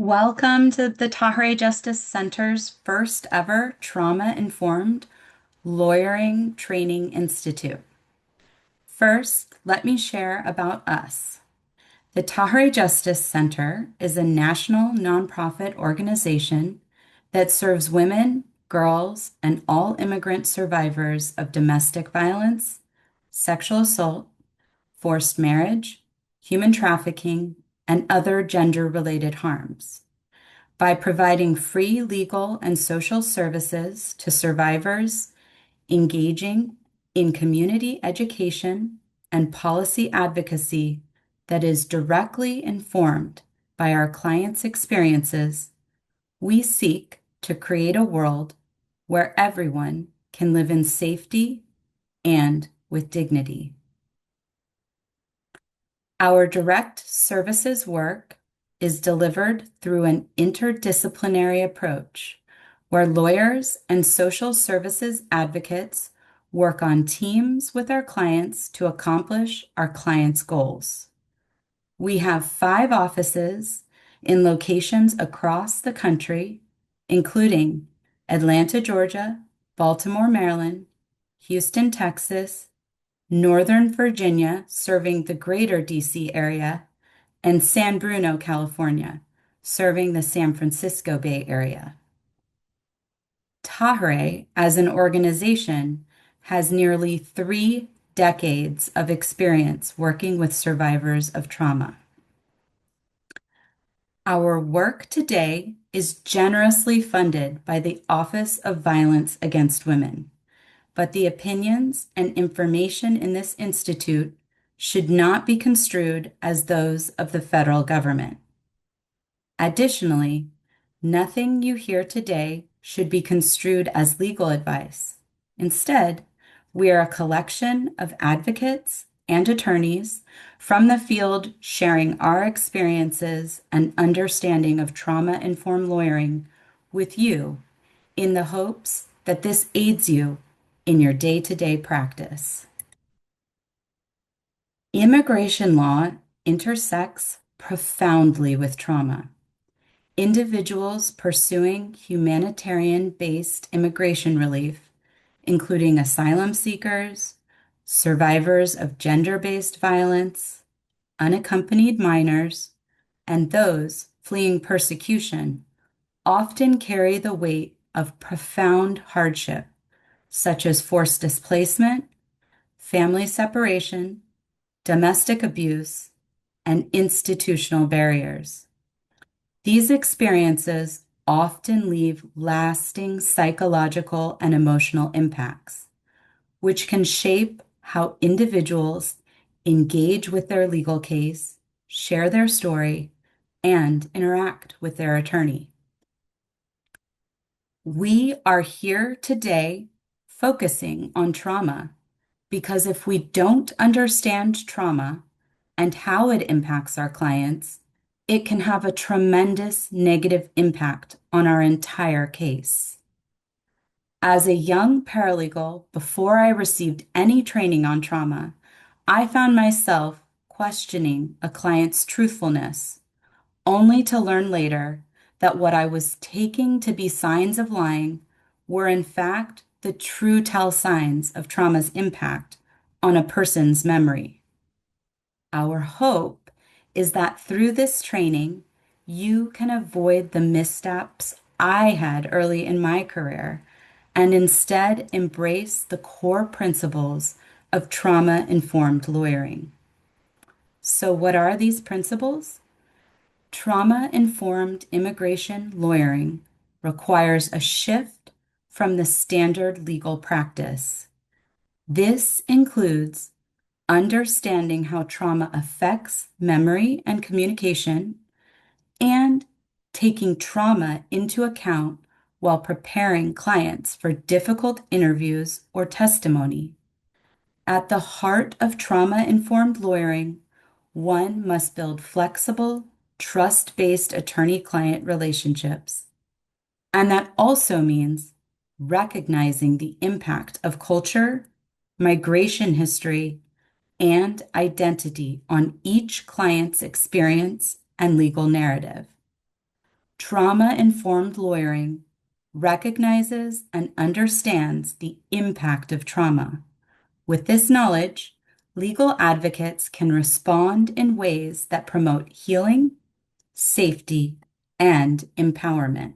Welcome to the Tahrir Justice Center's first ever Trauma-Informed Lawyering Training Institute. First, let me share about us. The Tahrir Justice Center is a national nonprofit organization that serves women, girls, and all immigrant survivors of domestic violence, sexual assault, forced marriage, human trafficking, and other gender-related harms. By providing free legal and social services to survivors, engaging in community education and policy advocacy that is directly informed by our clients' experiences, we seek to create a world where everyone can live in safety and with dignity. Our direct services work is delivered through an interdisciplinary approach where lawyers and social services advocates work on teams with our clients to accomplish our clients' goals. We have 5 offices in locations across the country, including Atlanta, Georgia, Baltimore, Maryland, Houston, Texas, Northern Virginia, serving the greater DC area, and San Bruno, California, serving the San Francisco Bay Area. Tahrir, as an organization, has nearly 3 decades of experience working with survivors of trauma. Our work today is generously funded by the Office of Violence Against Women, but the opinions and information in this institute should not be construed as those of the federal government. Additionally, nothing you hear today should be construed as legal advice. Instead, we are a collection of advocates and attorneys from the field sharing our experiences and understanding of trauma-informed lawyering with you in the hopes that this aids you in your day-to-day practice. Immigration law intersects profoundly with trauma. Individuals pursuing humanitarian-based immigration relief, including asylum seekers, survivors of gender-based violence, unaccompanied minors, and those fleeing persecution, often carry the weight of profound hardship, such as forced displacement, family separation, domestic abuse, and institutional barriers. These experiences often leave lasting psychological and emotional impacts, which can shape how individuals engage with their legal case, share their story, and interact with their attorney. We are here today focusing on trauma because if we don't understand trauma and how it impacts our clients, it can have a tremendous negative impact on our entire case. As a young paralegal, before I received any training on trauma, I found myself questioning a client's truthfulness, only to learn later that what I was taking to be signs of lying were in fact the true tell signs of trauma's impact on a person's memory. Our hope is that through this training, you can avoid the missteps I had early in my career and instead embrace the core principles of trauma-informed lawyering. So what are these principles? Trauma-informed immigration lawyering requires a shift from the standard legal practice. This includes understanding how trauma affects memory and communication, and taking trauma into account while preparing clients for difficult interviews or testimony. At the heart of trauma-informed lawyering, one must build flexible, trust-based attorney-client relationships. And that also means recognizing the impact of culture, migration history, and identity on each client's experience and legal narrative. Trauma-informed lawyering recognizes and understands the impact of trauma. With this knowledge, legal advocates can respond in ways that promote healing, safety, and empowerment.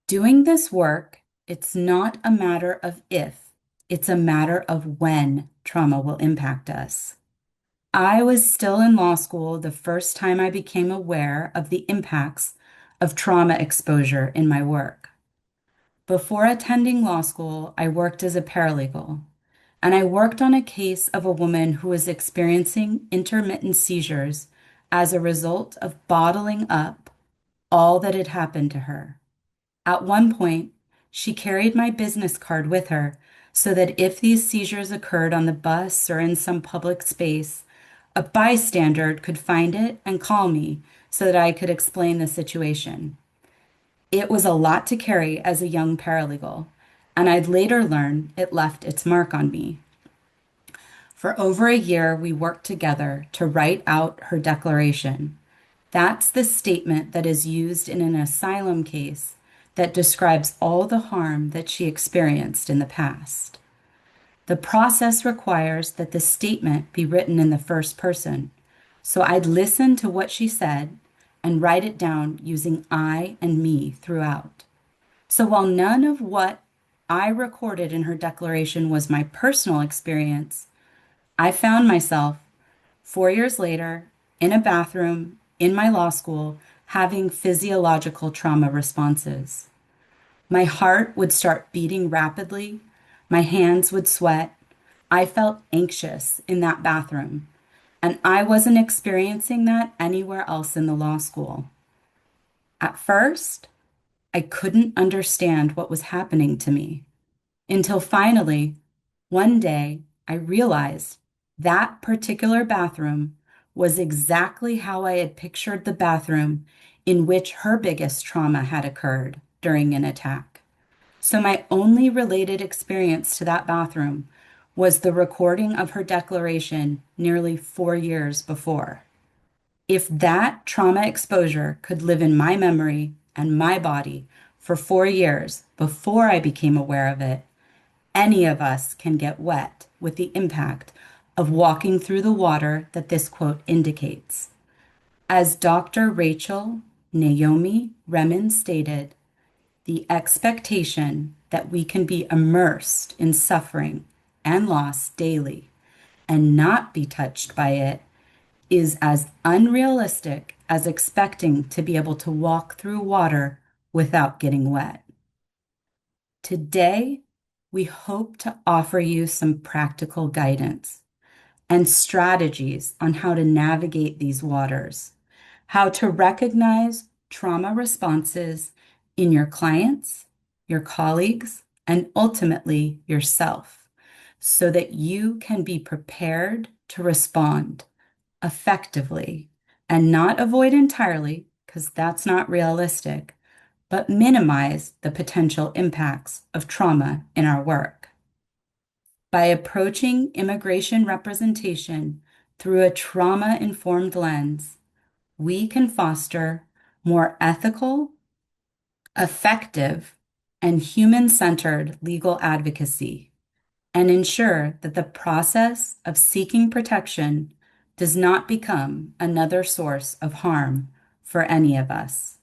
Doing this work, it's not a matter of if, it's a matter of when trauma will impact us. I was still in law school the first time I became aware of the impacts of trauma exposure in my work. Before attending law school, I worked as a paralegal, and I worked on a case of a woman who was experiencing intermittent seizures as a result of bottling up all that had happened to her. At one point, she carried my business card with her so that if these seizures occurred on the bus or in some public space, a bystander could find it and call me so that I could explain the situation. It was a lot to carry as a young paralegal, and I'd later learn it left its mark on me. For over a year, we worked together to write out her declaration. That's the statement that is used in an asylum case that describes all the harm that she experienced in the past. The process requires that the statement be written in the first person. So I'd listen to what she said and write it down using I and me throughout. So while none of what I recorded in her declaration was my personal experience, I found myself 4 years later in a bathroom in my law school having physiological trauma responses. My heart would start beating rapidly, my hands would sweat. I felt anxious in that bathroom, and I wasn't experiencing that anywhere else in the law school. At first, I couldn't understand what was happening to me until finally, one day, I realized that particular bathroom was exactly how I had pictured the bathroom in which her biggest trauma had occurred during an attack. So my only related experience to that bathroom was the recording of her declaration nearly 4 years before. If that trauma exposure could live in my memory and my body for 4 years before I became aware of it, any of us can get wet with the impact of walking through the water that this quote indicates. As Dr. Rachel Naomi Remen stated, the expectation that we can be immersed in suffering and loss daily and not be touched by it is as unrealistic as expecting to be able to walk through water without getting wet. Today, we hope to offer you some practical guidance and strategies on how to navigate these waters, how to recognize trauma responses in your clients, your colleagues, and ultimately yourself, so that you can be prepared to respond effectively and not avoid entirely, because that's not realistic, but minimize the potential impacts of trauma in our work. By approaching immigration representation through a trauma-informed lens, we can foster more ethical, effective, and human-centered legal advocacy and ensure that the process of seeking protection does not become another source of harm for any of us.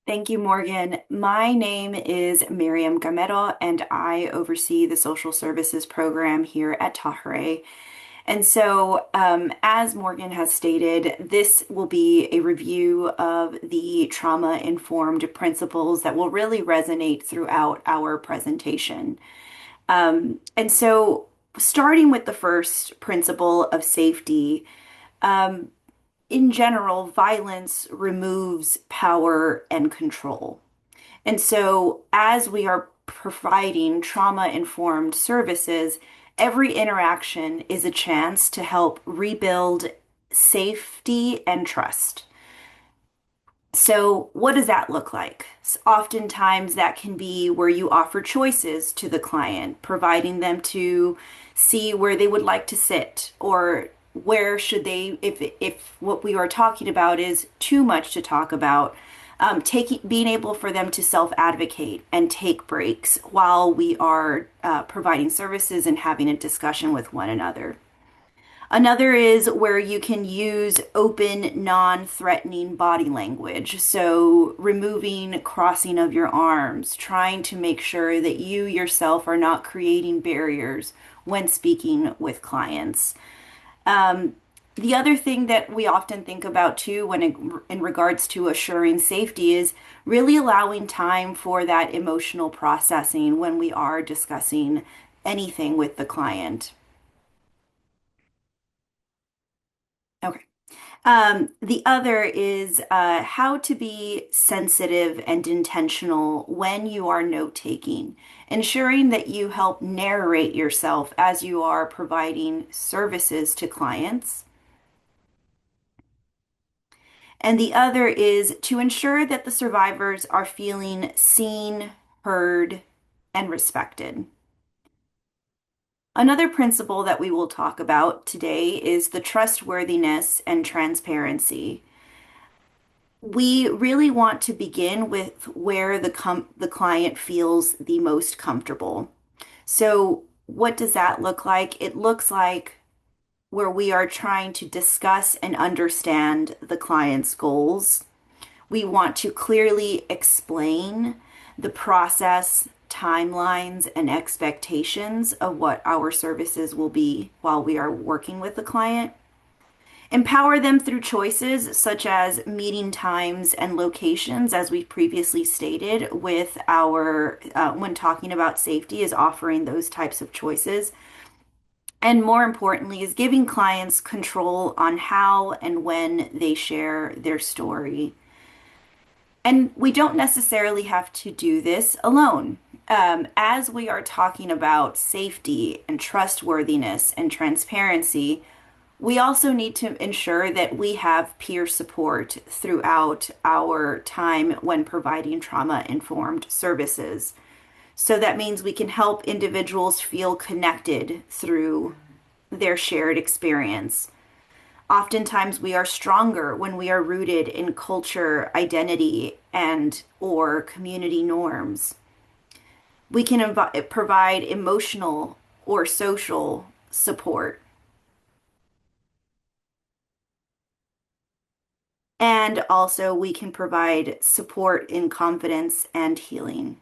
Thank you, Morgan. My name is Miriam Gamero, and I oversee the social services program here at Tahare. And so, as Morgan has stated, this will be a review of the trauma-informed principles that will really resonate throughout our presentation. And so, starting with the first principle of safety, in general, violence removes power and control. And so, as we are providing trauma-informed services, every interaction is a chance to help rebuild safety and trust. So, what does that look like? Oftentimes, that can be where you offer choices to the client, providing them to see where they would like to sit, or where should they, if what we are talking about is too much to talk about, being able for them to self-advocate and take breaks while we are providing services and having a discussion with one another. Another is where you can use open, non-threatening body language. So, removing crossing of your arms, trying to make sure that you yourself are not creating barriers when speaking with clients. Um, the other thing that we often think about too, in regards to assuring safety, is really allowing time for that emotional processing when we are discussing anything with the client. Okay. The other is how to be sensitive and intentional when you are note taking, ensuring that you help narrate yourself as you are providing services to clients. And the other is to ensure that the survivors are feeling seen, heard, and respected. Another principle that we will talk about today is the trustworthiness and transparency. We really want to begin with where the client feels the most comfortable. So, what does that look like? It looks like where we are trying to discuss and understand the client's goals. We want to clearly explain the process, timelines, and expectations of what our services will be while we are working with the client. Empower them through choices such as meeting times and locations, as we previously stated, with when talking about safety, is offering those types of choices. And more importantly, is giving clients control on how and when they share their story. And we don't necessarily have to do this alone. As we are talking about safety and trustworthiness and transparency, we also need to ensure that we have peer support throughout our time when providing trauma-informed services. So that means we can help individuals feel connected through their shared experience. Oftentimes we are stronger when we are rooted in culture, identity, and or community norms. We can provide emotional or social support. And also, we can provide support in confidence and healing.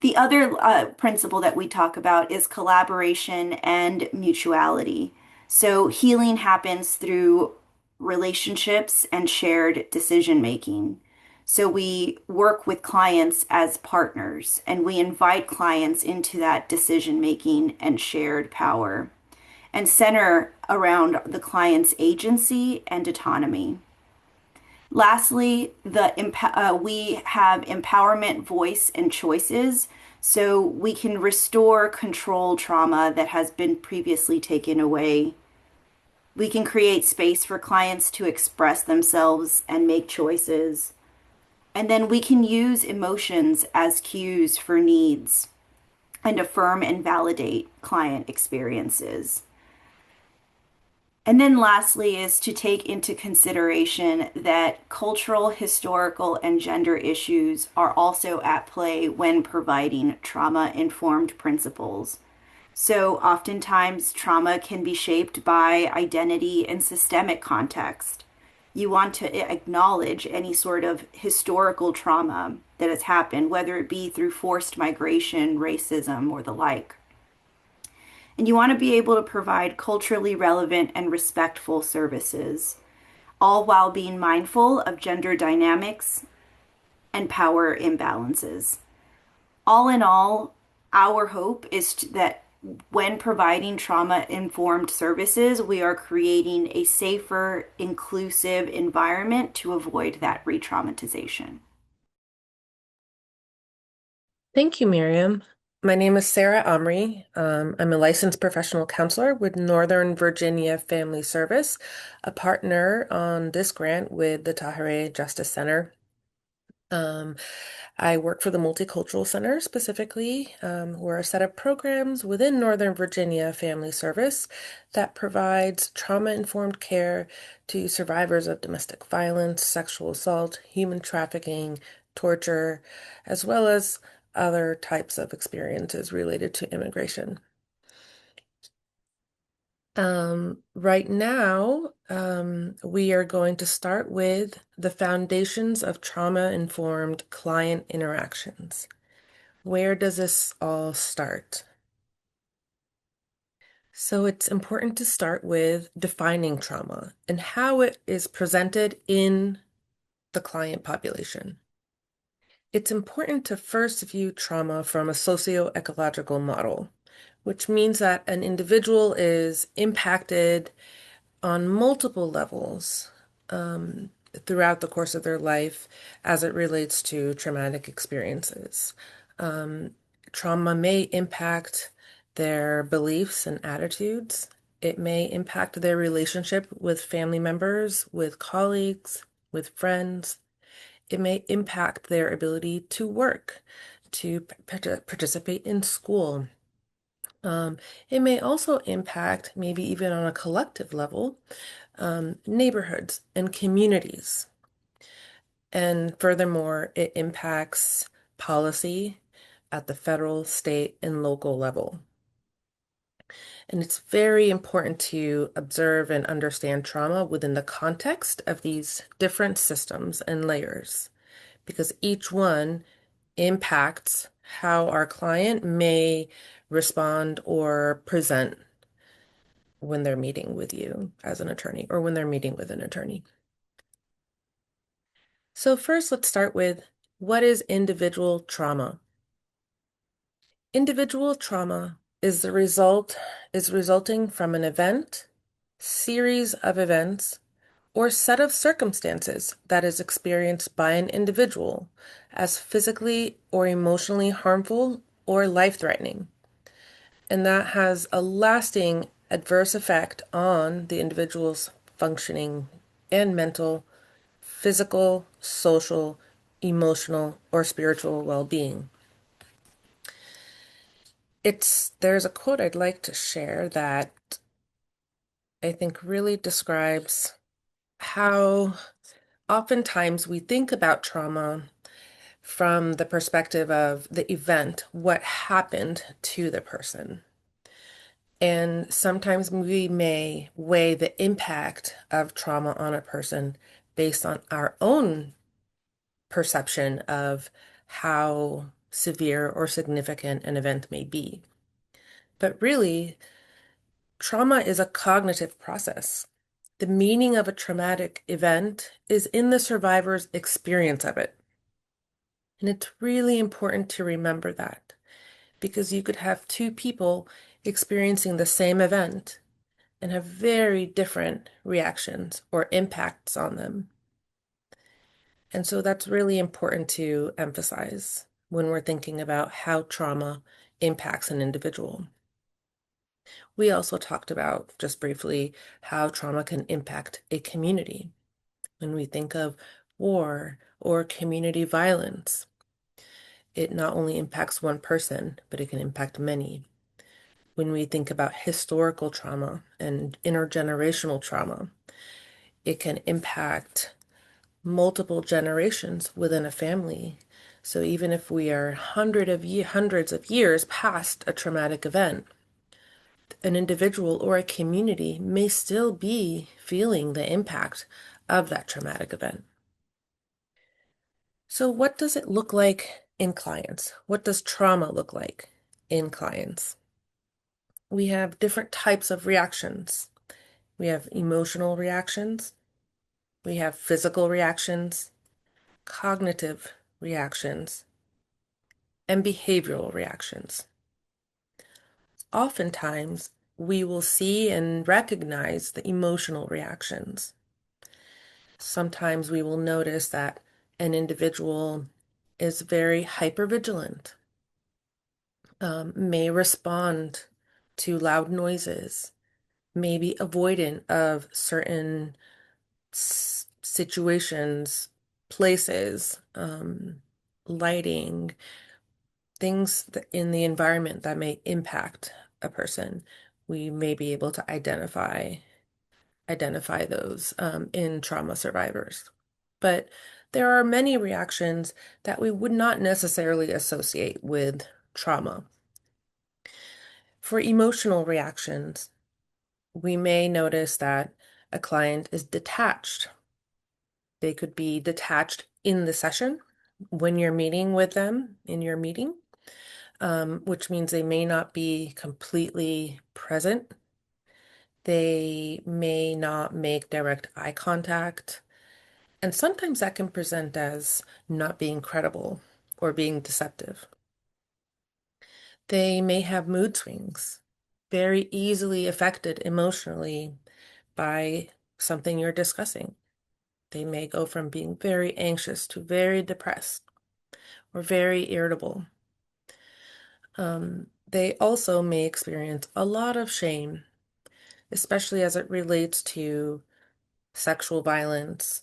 The other principle that we talk about is collaboration and mutuality. So, healing happens through relationships and shared decision making. So, we work with clients as partners and we invite clients into that decision making and shared power and center around the client's agency and autonomy. Lastly, we have empowerment, voice, and choices, so we can restore control trauma that has been previously taken away. We can create space for clients to express themselves and make choices. And then we can use emotions as cues for needs and affirm and validate client experiences. And then lastly is to take into consideration that cultural, historical, and gender issues are also at play when providing trauma-informed principles. So oftentimes trauma can be shaped by identity and systemic context. You want to acknowledge any sort of historical trauma that has happened, whether it be through forced migration, racism, or the like. And you want to be able to provide culturally relevant and respectful services, all while being mindful of gender dynamics and power imbalances. All in all, our hope is that when providing trauma-informed services, we are creating a safer, inclusive environment to avoid that re-traumatization. Thank you, Miriam. My name is Sarah Omri. I'm a licensed professional counselor with Northern Virginia Family Service, a partner on this grant with the Tahereh Justice Center. Um, I work for the Multicultural Center specifically. We're a set of programs within Northern Virginia Family Service that provides trauma-informed care to survivors of domestic violence, sexual assault, human trafficking, torture, as well as other types of experiences related to immigration. Right now, we are going to start with the foundations of trauma-informed client interactions. Where does this all start? So it's important to start with defining trauma and how it is presented in the client population. It's important to first view trauma from a socio-ecological model, which means that an individual is impacted on multiple levels throughout the course of their life as it relates to traumatic experiences. Um, Trauma may impact their beliefs and attitudes. It may impact their relationship with family members, with colleagues, with friends. It may impact their ability to work, to participate in school. Um, it may also impact, maybe even on a collective level, neighborhoods and communities. And furthermore, it impacts policy at the federal, state, and local level. And it's very important to observe and understand trauma within the context of these different systems and layers, because each one impacts how our client may respond or present when they're meeting with you as an attorney or when they're meeting with an attorney. So first, let's start with what is individual trauma? Individual trauma is resulting from an event, series of events, or set of circumstances that is experienced by an individual as physically or emotionally harmful or life-threatening. And that has a lasting adverse effect on the individual's functioning and mental, physical, social, emotional, or spiritual well-being. There's a quote I'd like to share that I think really describes how oftentimes we think about trauma from the perspective of the event, what happened to the person. And sometimes we may weigh the impact of trauma on a person based on our own perception of how severe or significant an event may be. But really, trauma is a cognitive process. The meaning of a traumatic event is in the survivor's experience of it. And it's really important to remember that because you could have two people experiencing the same event and have very different reactions or impacts on them. And so that's really important to emphasize when we're thinking about how trauma impacts an individual. We also talked about, just briefly, how trauma can impact a community. When we think of war or community violence, it not only impacts one person, but it can impact many. When we think about historical trauma and intergenerational trauma, it can impact multiple generations within a family. So even if we are hundreds of years past a traumatic event, an individual or a community may still be feeling the impact of that traumatic event. So what does it look like in clients? What does trauma look like in clients? We have different types of reactions. We have emotional reactions, we have physical reactions, cognitive reactions, and behavioral reactions. Oftentimes, we will see and recognize the emotional reactions. Sometimes we will notice that an individual is very hypervigilant, may respond to loud noises, may be avoidant of certain situations, places, lighting, in the environment that may impact a person. We may be able to identify those in trauma survivors. But there are many reactions that we would not necessarily associate with trauma. For emotional reactions, we may notice that a client is detached. They could be detached in the session when you're meeting with them in your meeting, which means they may not be completely present. They may not make direct eye contact. And sometimes that can present as not being credible or being deceptive. They may have mood swings, very easily affected emotionally by something you're discussing. They may go from being very anxious to very depressed or very irritable. They also may experience a lot of shame, especially as it relates to sexual violence.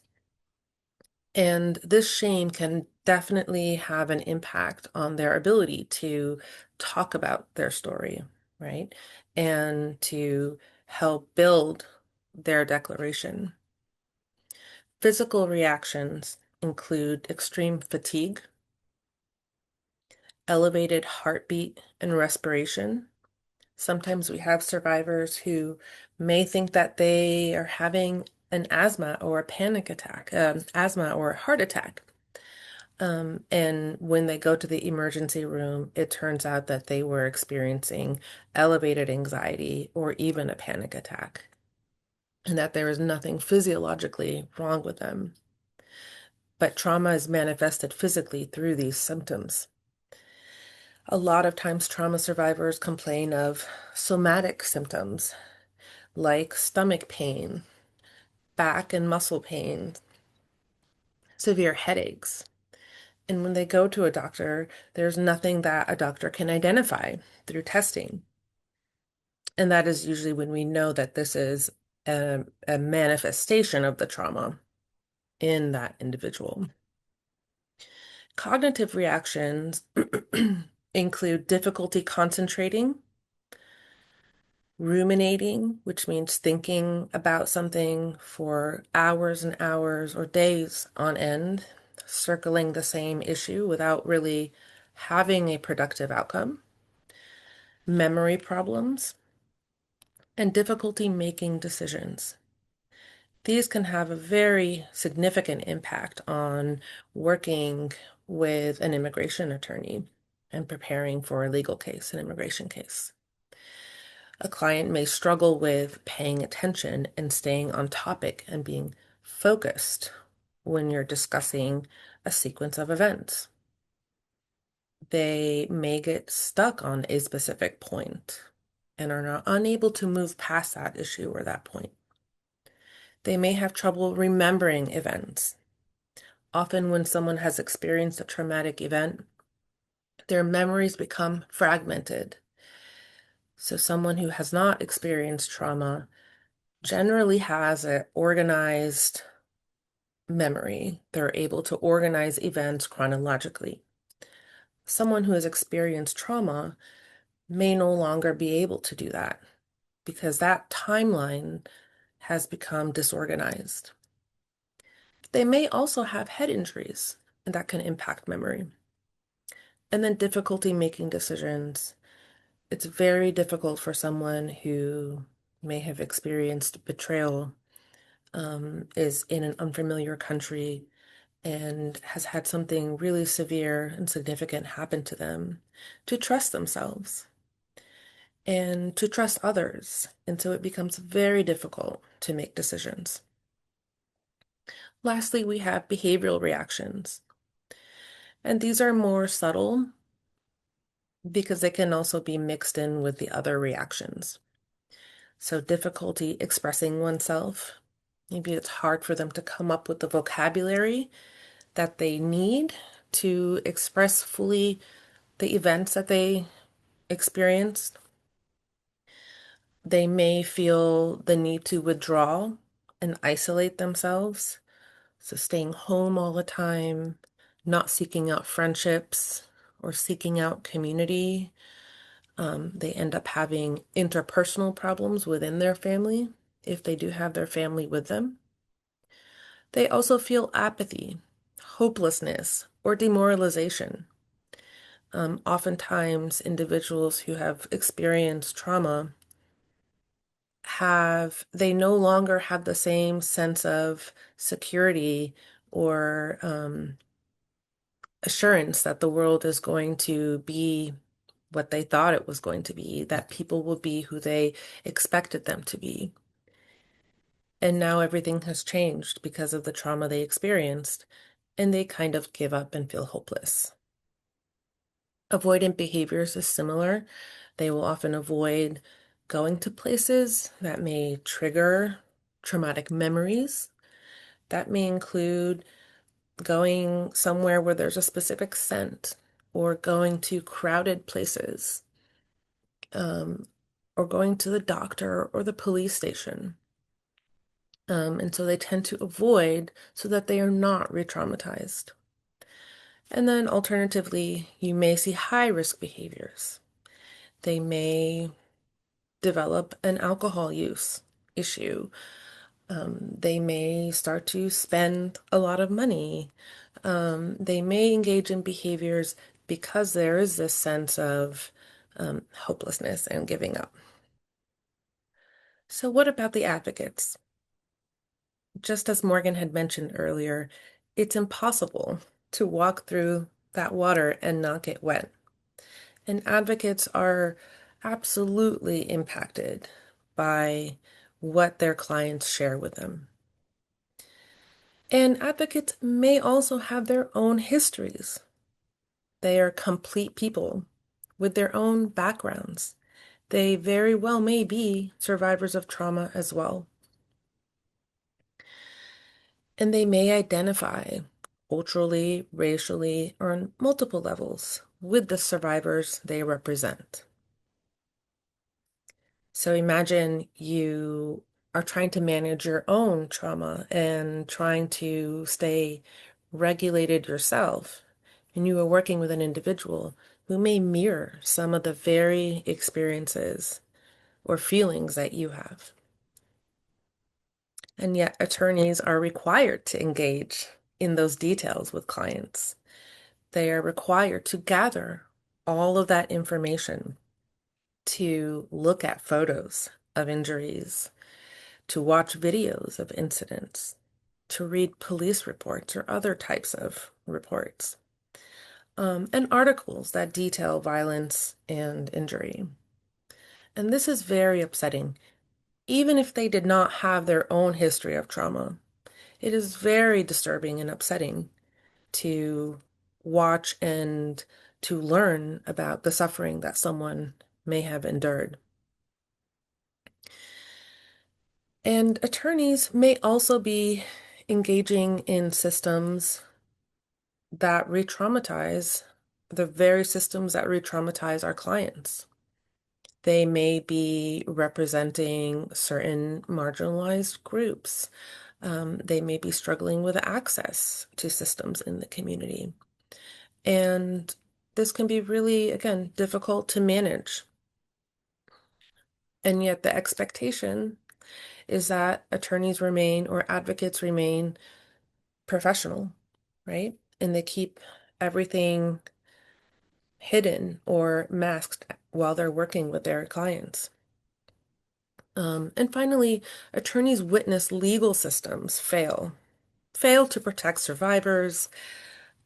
And this shame can definitely have an impact on their ability to talk about their story, right? And to help build their declaration. Physical reactions include extreme fatigue, elevated heartbeat and respiration. Sometimes we have survivors who may think that they are having an asthma or a panic attack, asthma or a heart attack. And when they go to the emergency room, it turns out that they were experiencing elevated anxiety or even a panic attack, and that there is nothing physiologically wrong with them. But trauma is manifested physically through these symptoms. A lot of times, trauma survivors complain of somatic symptoms like stomach pain, back and muscle pain, severe headaches. And when they go to a doctor, there's nothing that a doctor can identify through testing. And that is usually when we know that this is a manifestation of the trauma in that individual. Cognitive reactions include difficulty concentrating, ruminating, which means thinking about something for hours and hours or days on end, circling the same issue without really having a productive outcome, memory problems, and difficulty making decisions. These can have a very significant impact on working with an immigration attorney and preparing for a legal case, an immigration case. A client may struggle with paying attention and staying on topic and being focused when you're discussing a sequence of events. They may get stuck on a specific point and are not unable to move past that issue or that point. They may have trouble remembering events. Often, when someone has experienced a traumatic event, their memories become fragmented. So, someone who has not experienced trauma generally has an organized memory. They're able to organize events chronologically. Someone who has experienced trauma may no longer be able to do that because that timeline has become disorganized. They may also have head injuries, and that can impact memory. And then difficulty making decisions. It's very difficult for someone who may have experienced betrayal, is in an unfamiliar country, and has had something really severe and significant happen to them, to trust themselves and to trust others. And so it becomes very difficult to make decisions. Lastly, we have behavioral reactions. And these are more subtle because they can also be mixed in with the other reactions. So difficulty expressing oneself. Maybe it's hard for them to come up with the vocabulary that they need to express fully the events that they experienced. They may feel the need to withdraw and isolate themselves So staying home all the time, not seeking out friendships or seeking out community. They end up having interpersonal problems within their family if they do have their family with them. They also feel apathy, hopelessness, or demoralization. Oftentimes, individuals who have experienced trauma they no longer have the same sense of security or assurance that the world is going to be what they thought it was going to be, that people will be who they expected them to be. And now everything has changed because of the trauma they experienced, and they kind of give up and feel hopeless. Avoidant behaviors is similar. They will often avoid going to places that may trigger traumatic memories. That may include going somewhere where there's a specific scent, or going to crowded places, um, or going to the doctor or the police station. And so they tend to avoid so that they are not re-traumatized. And then alternatively, you may see high-risk behaviors. They may develop an alcohol use issue. They may start to spend a lot of money. They may engage in behaviors because there is this sense of hopelessness and giving up. So, what about the advocates? Just as Morgan had mentioned earlier, it's impossible to walk through that water and not get wet. And advocates are absolutely impacted by what their clients share with them. And advocates may also have their own histories. They are complete people with their own backgrounds. They very well may be survivors of trauma as well. And they may identify culturally, racially, or on multiple levels with the survivors they represent. So imagine you are trying to manage your own trauma and trying to stay regulated yourself, and you are working with an individual who may mirror some of the very experiences or feelings that you have. And yet, attorneys are required to engage in those details with clients. They are required to gather all of that information, to look at photos of injuries, to watch videos of incidents, to read police reports or other types of reports, and articles that detail violence and injury. And this is very upsetting. Even if they did not have their own history of trauma, it is very disturbing and upsetting to watch and to learn about the suffering that someone may have endured. And attorneys may also be engaging in systems that re-traumatize, the very systems that re-traumatize our clients. They may be representing certain marginalized groups. They may be struggling with access to systems in the community. And this can be really, again, difficult to manage. And yet the expectation is that attorneys remain or advocates remain professional, right? And they keep everything hidden or masked while they're working with their clients. And finally, attorneys witness legal systems fail to protect survivors,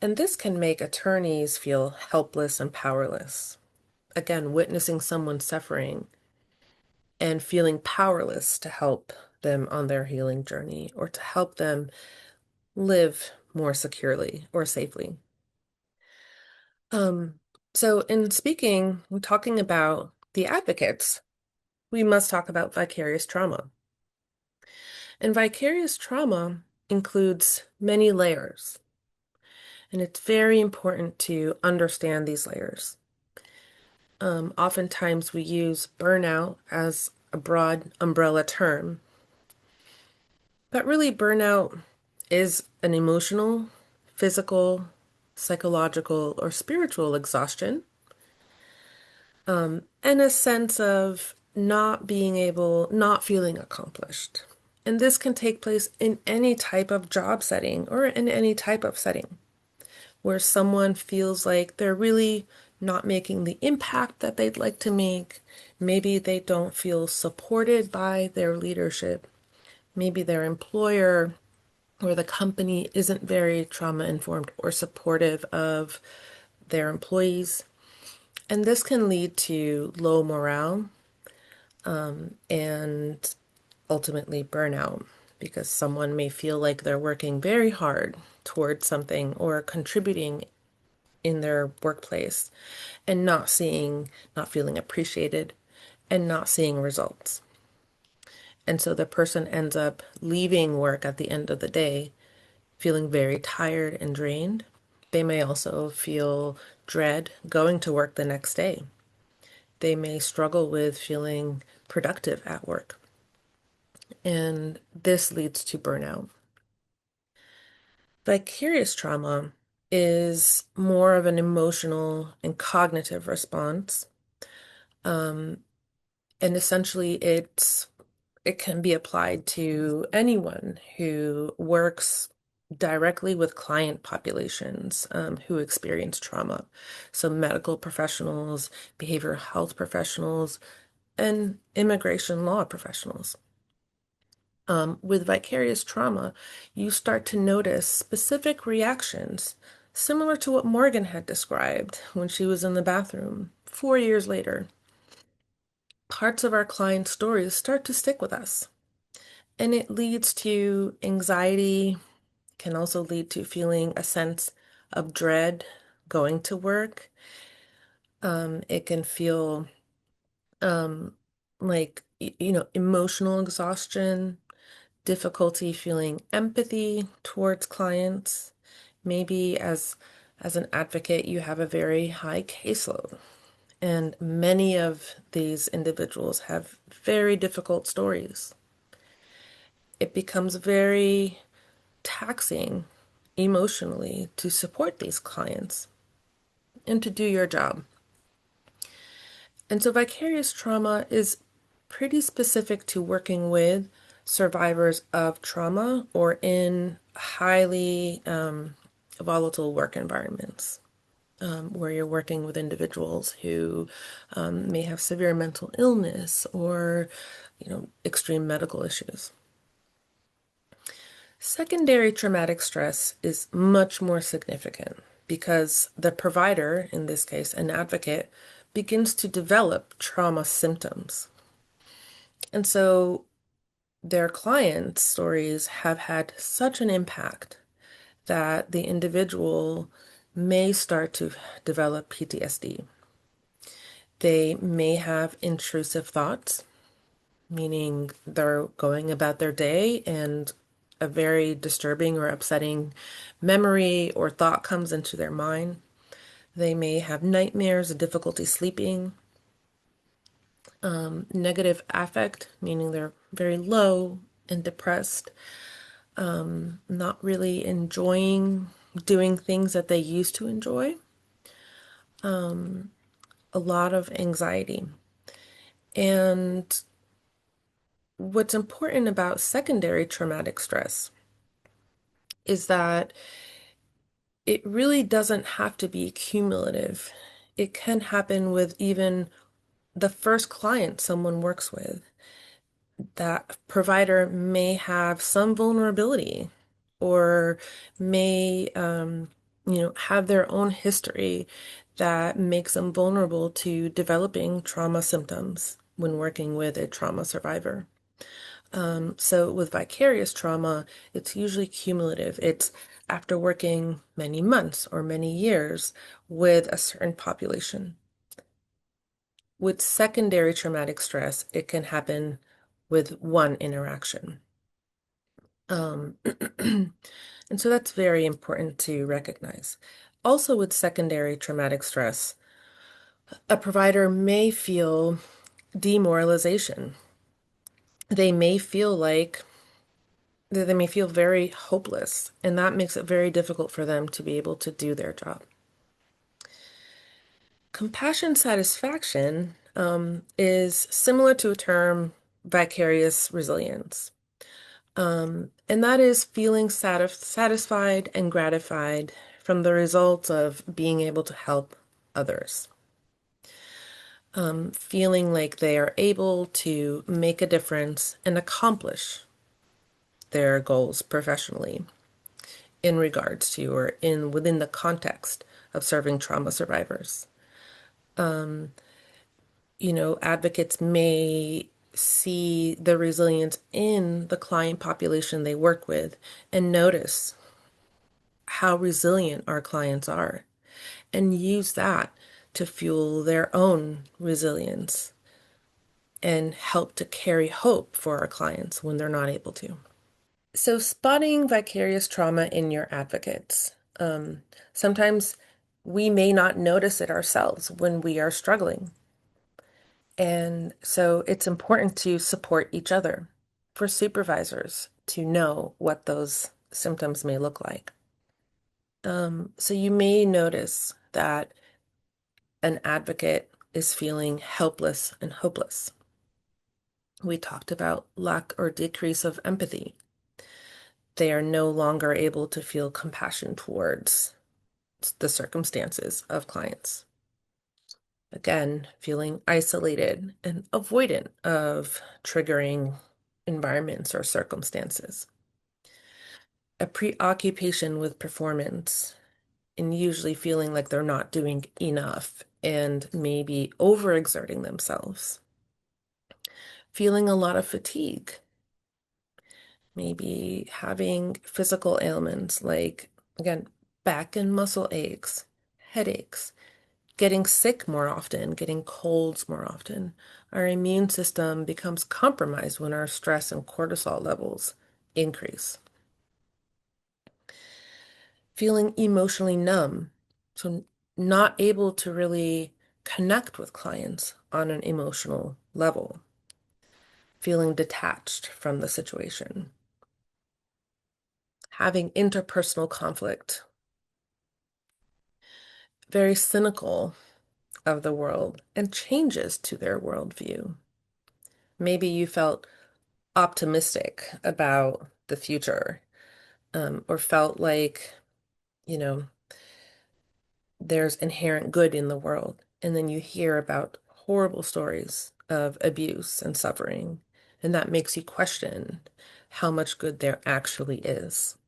and this can make attorneys feel helpless and powerless. Again, witnessing someone suffering and feeling powerless to help them on their healing journey or to help them live more securely or safely. Um, so in speaking, when talking about the advocates, we must talk about vicarious trauma. And vicarious trauma includes many layers, and it's very important to understand these layers. Oftentimes we use burnout as a broad umbrella term, but really burnout is an emotional, physical, psychological, or spiritual exhaustion, and a sense of not feeling accomplished. And this can take place in any type of job setting or in any type of setting where someone feels like they're really not making the impact that they'd like to make. Maybe they don't feel supported by their leadership. Maybe their employer or the company isn't very trauma informed or supportive of their employees. And this can lead to low morale and ultimately burnout because someone may feel like they're working very hard towards something or contributing in their workplace and not feeling appreciated and not seeing results. And so the person ends up leaving work at the end of the day feeling very tired and drained. They may also feel dread going to work the next day. They may struggle with feeling productive at work. And this leads to burnout. Vicarious trauma is more of an emotional and cognitive response. Um, and essentially it can be applied to anyone who works directly with client populations who experience trauma. So medical professionals, behavioral health professionals, and immigration law professionals. With vicarious trauma, you start to notice specific reactions similar to what Morgan had described when she was in the bathroom 4 years later. Parts of our clients' stories start to stick with us, and it leads to anxiety, can also lead to feeling a sense of dread going to work. It can feel um, like, emotional exhaustion, difficulty feeling empathy towards clients. Maybe as an advocate, you have a very high caseload, and many of these individuals have very difficult stories. It becomes very taxing emotionally to support these clients and to do your job. And so vicarious trauma is pretty specific to working with survivors of trauma or in highly volatile work environments where you're working with individuals who may have severe mental illness or, extreme medical issues. Secondary traumatic stress is much more significant because the provider, in this case, an advocate, begins to develop trauma symptoms. And so their clients' stories have had such an impact that the individual may start to develop PTSD. They may have intrusive thoughts, meaning they're going about their day and a very disturbing or upsetting memory or thought comes into their mind. They may have nightmares, difficulty sleeping, negative affect, meaning they're very low and depressed, not really enjoying doing things that they used to enjoy, a lot of anxiety. And what's important about secondary traumatic stress is that it really doesn't have to be cumulative. It can happen with even the first client someone works with. That provider may have some vulnerability or may, have their own history that makes them vulnerable to developing trauma symptoms when working with a trauma survivor. So with vicarious trauma, it's usually cumulative. It's after working many months or many years with a certain population. With secondary traumatic stress, it can happen with one interaction. Um, and so that's very important to recognize. Also, with secondary traumatic stress, a provider may feel demoralization. They may feel like They may feel very hopeless, and that makes it very difficult for them to be able to do their job. Compassion satisfaction is similar to a term vicarious resilience. And that is feeling satisfied and gratified from the results of being able to help others. Feeling like they are able to make a difference and accomplish their goals professionally in regards to or in within the context of serving trauma survivors. Advocates may see the resilience in the client population they work with and notice how resilient our clients are and use that to fuel their own resilience and help to carry hope for our clients when they're not able to. So, spotting vicarious trauma in your advocates. Sometimes we may not notice it ourselves when we are struggling. And so it's important to support each other for supervisors to know what those symptoms may look like. So you may notice that an advocate is feeling helpless and hopeless. We talked about lack or decrease of empathy. They are no longer able to feel compassion towards the circumstances of clients. Again, feeling isolated and avoidant of triggering environments or circumstances. A preoccupation with performance and usually feeling like they're not doing enough and maybe overexerting themselves. Feeling a lot of fatigue, maybe having physical ailments like, again, back and muscle aches, headaches, getting sick more often, getting colds more often. Our immune system becomes compromised when our stress and cortisol levels increase. Feeling emotionally numb, so not able to really connect with clients on an emotional level. Feeling detached from the situation. Having interpersonal conflict. Very cynical of the world and changes to their worldview. Maybe you felt optimistic about the future, or felt like, you know, there's inherent good in the world. And then you hear about horrible stories of abuse and suffering, and that makes you question how much good there actually is.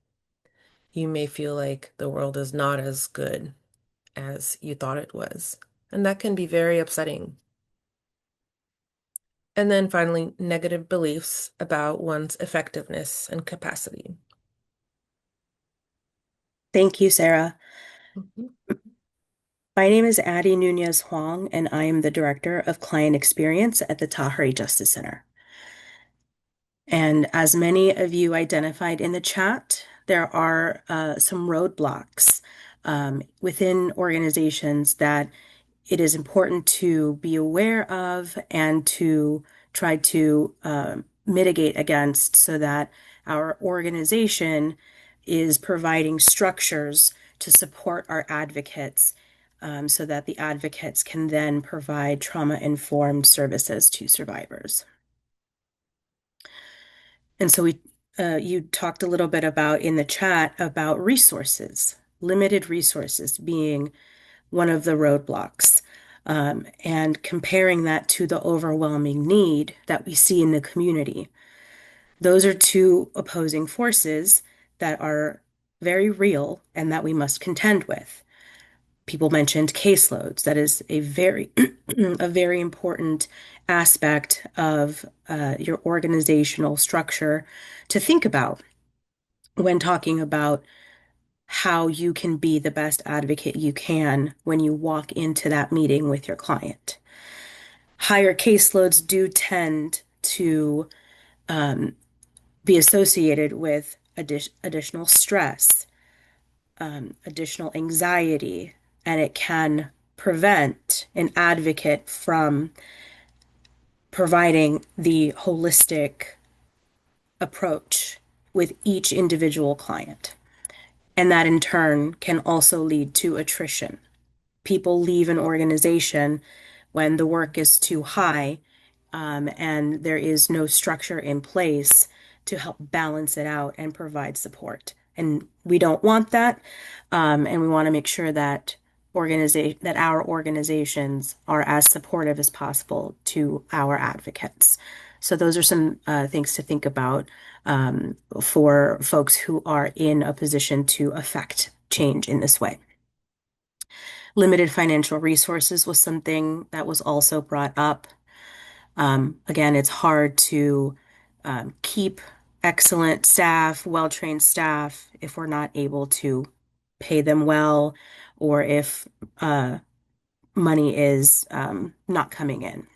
You may feel like the world is not as good as you thought it was, and that can be very upsetting. And then finally, negative beliefs about one's effectiveness and capacity. Thank you, Sarah. Mhm. My name is Addie Nunez Huang, and I am the Director of Client Experience at the Tahrir Justice Center. And as many of you identified in the chat, there are some roadblocks within organizations that it is important to be aware of and to try to mitigate against so that our organization is providing structures to support our advocates so that the advocates can then provide trauma-informed services to survivors. And so you talked a little bit about in the chat about resources, limited resources being one of the roadblocks, and comparing that to the overwhelming need that we see in the community. Those are two opposing forces that are very real and that we must contend with. People mentioned caseloads. That is a very, a very important aspect of your organizational structure to think about when talking about how you can be the best advocate you can when you walk into that meeting with your client. Higher caseloads do tend to be associated with additional stress, additional anxiety, and it can prevent an advocate from providing the holistic approach with each individual client. And that in turn can also lead to attrition. People leave an organization when the work is too high, and there is no structure in place to help balance it out and provide support. And we don't want that. And we want to make sure that our organizations are as supportive as possible to our advocates. So those are some things to think about for folks who are in a position to affect change in this way. Limited financial resources was something that was also brought up. Again, it's hard to keep excellent staff, well-trained staff, if we're not able to pay them well, or if money is not coming in.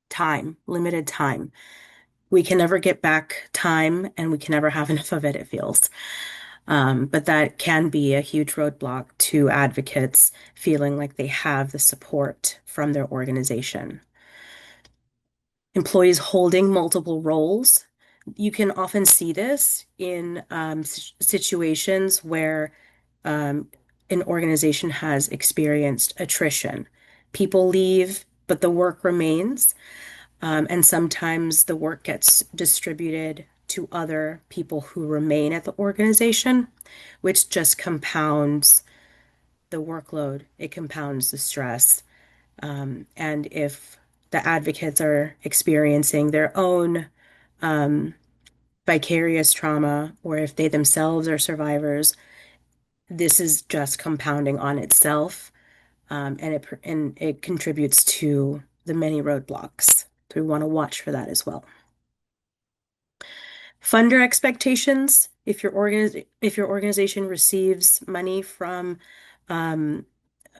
Time, limited time. We can never get back time, and we can never have enough of it, it feels. But that can be a huge roadblock to advocates feeling like they have the support from their organization. Employees holding multiple roles. You can often see this in situations where an organization has experienced attrition. People leave, but the work remains. And sometimes the work gets distributed to other people who remain at the organization, which just compounds the workload. It compounds the stress. And if the advocates are experiencing their own vicarious trauma, or if they themselves are survivors, this is just compounding on itself, and it contributes to the many roadblocks. So we want to watch for that as well. Funder expectations. If your organization receives money from a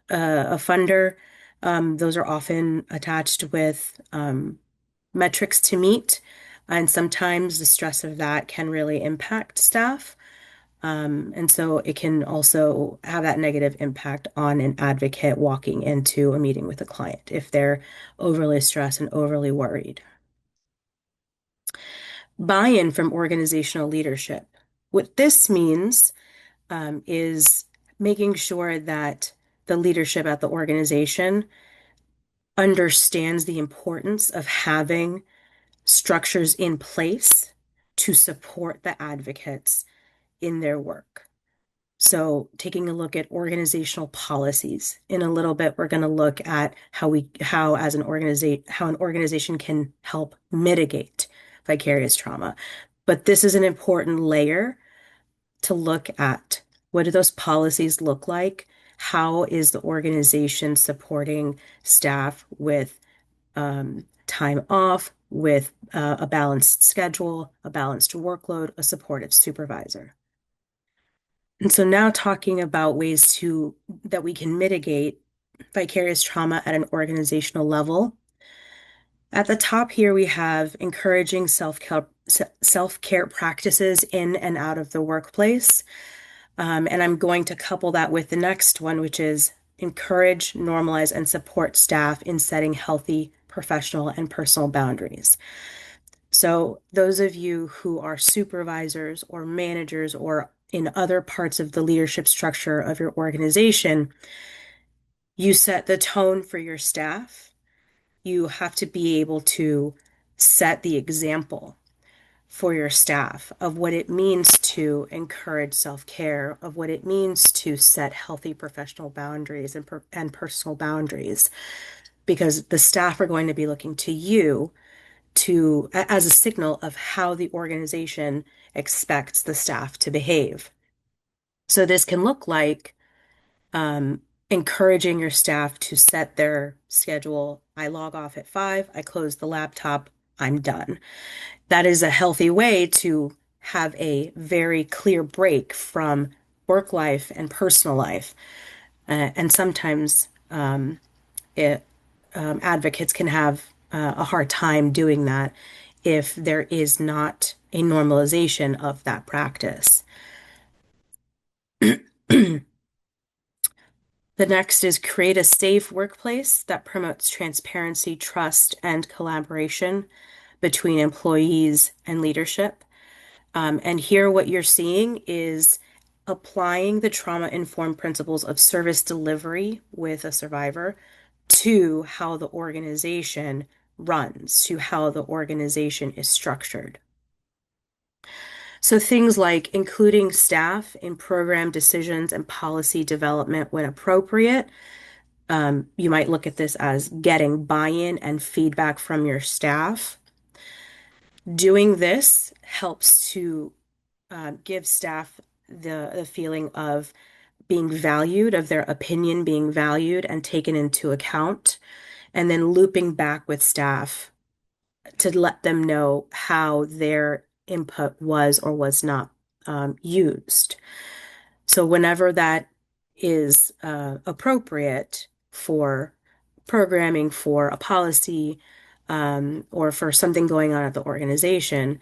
funder, those are often attached with metrics to meet, and sometimes the stress of that can really impact staff. And so it can also have that negative impact on an advocate walking into a meeting with a client if they're overly stressed and overly worried. Buy-in from organizational leadership. What this means is making sure that the leadership at the organization understands the importance of having structures in place to support the advocates in their work. So taking a look at organizational policies. In a little bit, we're going to look at how an organization can help mitigate vicarious trauma. But this is an important layer to look at. What do those policies look like? How is the organization supporting staff with time off, with a balanced schedule, a balanced workload, a supportive supervisor? And so now talking about ways that we can mitigate vicarious trauma at an organizational level. At the top here, we have encouraging self-care practices in and out of the workplace. And I'm going to couple that with the next one, which is encourage, normalize, and support staff in setting healthy professional and personal boundaries. So those of you who are supervisors or managers or in other parts of the leadership structure of your organization, you set the tone for your staff. You have to be able to set the example for your staff of what it means to encourage self-care, of what it means to set healthy professional boundaries and personal boundaries, because the staff are going to be looking to you as a signal of how the organization expects the staff to behave. So this can look like encouraging your staff to set their schedule. I log off at 5, I close the laptop, I'm done. That is a healthy way to have a very clear break from work life and personal life. And sometimes advocates can have a hard time doing that if there is not a normalization of that practice. The next is create a safe workplace that promotes transparency, trust, and collaboration between employees and leadership. And here, what you're seeing is applying the trauma-informed principles of service delivery with a survivor to how the organization runs, to how the organization is structured. So things like including staff in program decisions and policy development when appropriate. You might look at this as getting buy-in and feedback from your staff. Doing this helps to give staff the feeling of being valued, of their opinion being valued and taken into account, and then looping back with staff to let them know how their input was or was not used. So whenever that is appropriate for programming for a policy or for something going on at the organization,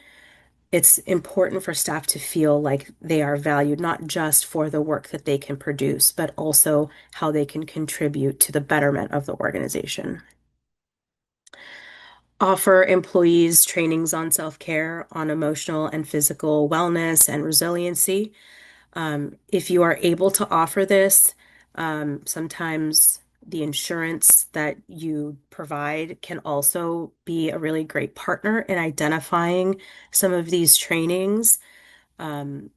it's important for staff to feel like they are valued, not just for the work that they can produce, but also how they can contribute to the betterment of the organization. Offer employees trainings on self-care, on emotional and physical wellness and resiliency. If you are able to offer this, sometimes the insurance that you provide can also be a really great partner in identifying some of these trainings. Um,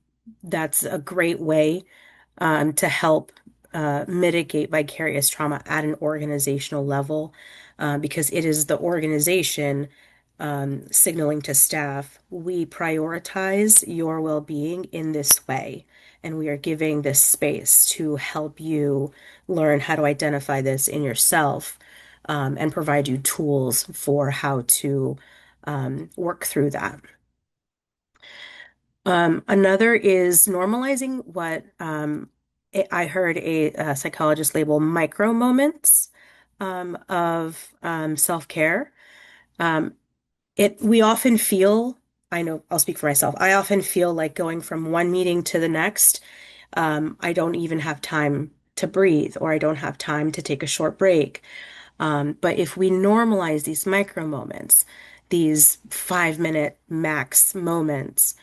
that's a great way to help mitigate vicarious trauma at an organizational level because it is the organization signaling to staff, we prioritize your well-being in this way, and we are giving this space to help you learn how to identify this in yourself and provide you tools for how to work through that. Another is normalizing what I heard a psychologist label micro moments of self-care. Um, we often feel, I know I'll speak for myself, I often feel like going from one meeting to the next, I don't even have time to breathe or I don't have time to take a short break. But if we normalize these micro moments, these 5 minute max moments,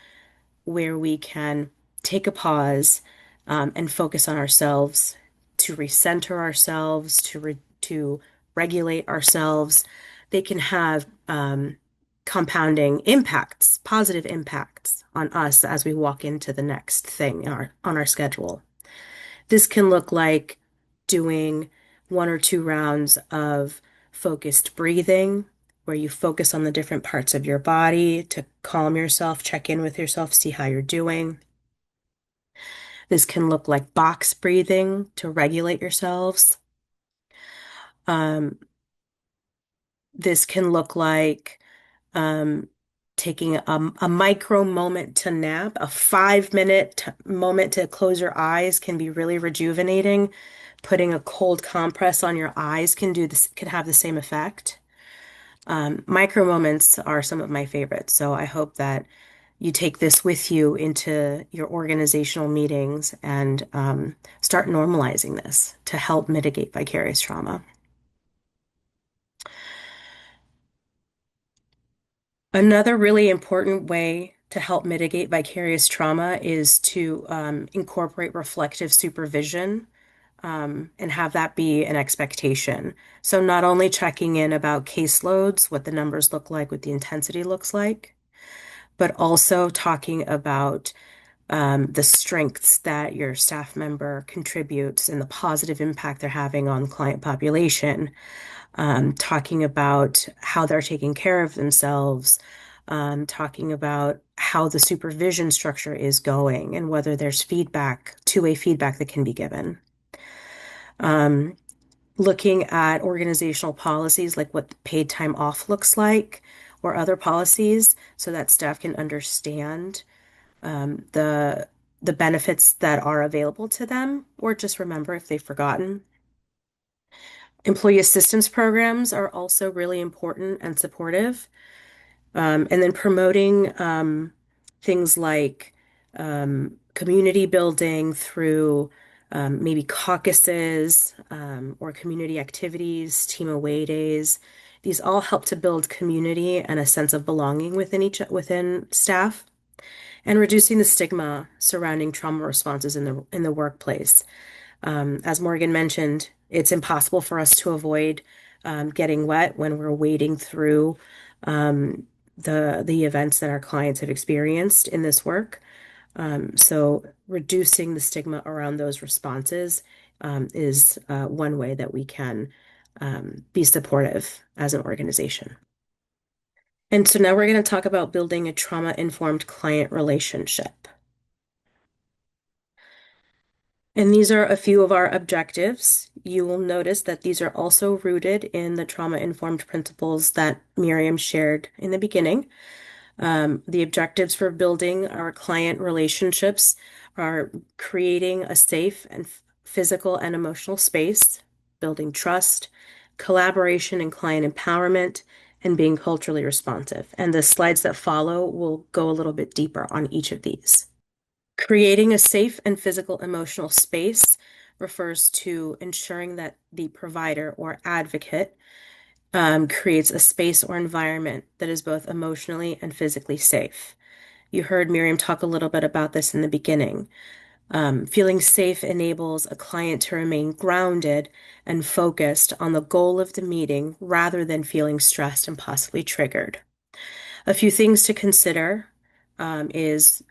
where we can take a pause and focus on ourselves, to recenter ourselves, to regulate ourselves. They can have compounding impacts, positive impacts on us as we walk into the next thing on our schedule. This can look like doing 1 or 2 rounds of focused breathing, where you focus on the different parts of your body to calm yourself, check in with yourself, see how you're doing. This can look like box breathing to regulate yourselves. Um, this can look like um, taking a micro moment to nap. A 5 minute moment to close your eyes can be really rejuvenating. Putting a cold compress on your eyes can do this, can have the same effect. Micro moments are some of my favorites, so I hope that you take this with you into your organizational meetings and start normalizing this to help mitigate vicarious trauma. Another really important way to help mitigate vicarious trauma is to incorporate reflective supervision and have that be an expectation. So not only checking in about caseloads, what the numbers look like, what the intensity looks like, but also talking about the strengths that your staff member contributes and the positive impact they're having on the client population, talking about how they're taking care of themselves, talking about how the supervision structure is going and whether there's feedback, two-way feedback that can be given. Looking at organizational policies like what paid time off looks like or other policies so that staff can understand the benefits that are available to them, or just remember if they've forgotten. Employee assistance programs are also really important and supportive. And then promoting things like community building through maybe caucuses or community activities, team away days. These all help to build community and a sense of belonging within staff. and reducing the stigma surrounding trauma responses in the workplace. As Morgan mentioned, it's impossible for us to avoid getting wet when we're wading through um, the events that our clients have experienced in this work. So reducing the stigma around those responses is one way that we can be supportive as an organization. And so now we're going to talk about building a trauma-informed client relationship. And these are a few of our objectives. You will notice that these are also rooted in the trauma-informed principles that Miriam shared in the beginning. The objectives for building our client relationships are creating a safe and physical and emotional space, building trust, collaboration and client empowerment, and being culturally responsive. And the slides that follow will go a little bit deeper on each of these. Creating a safe and physical emotional space refers to ensuring that the provider or advocate creates a space or environment that is both emotionally and physically safe. You heard Miriam talk a little bit about this in the beginning. Feeling safe enables a client to remain grounded and focused on the goal of the meeting rather than feeling stressed and possibly triggered. A few things to consider is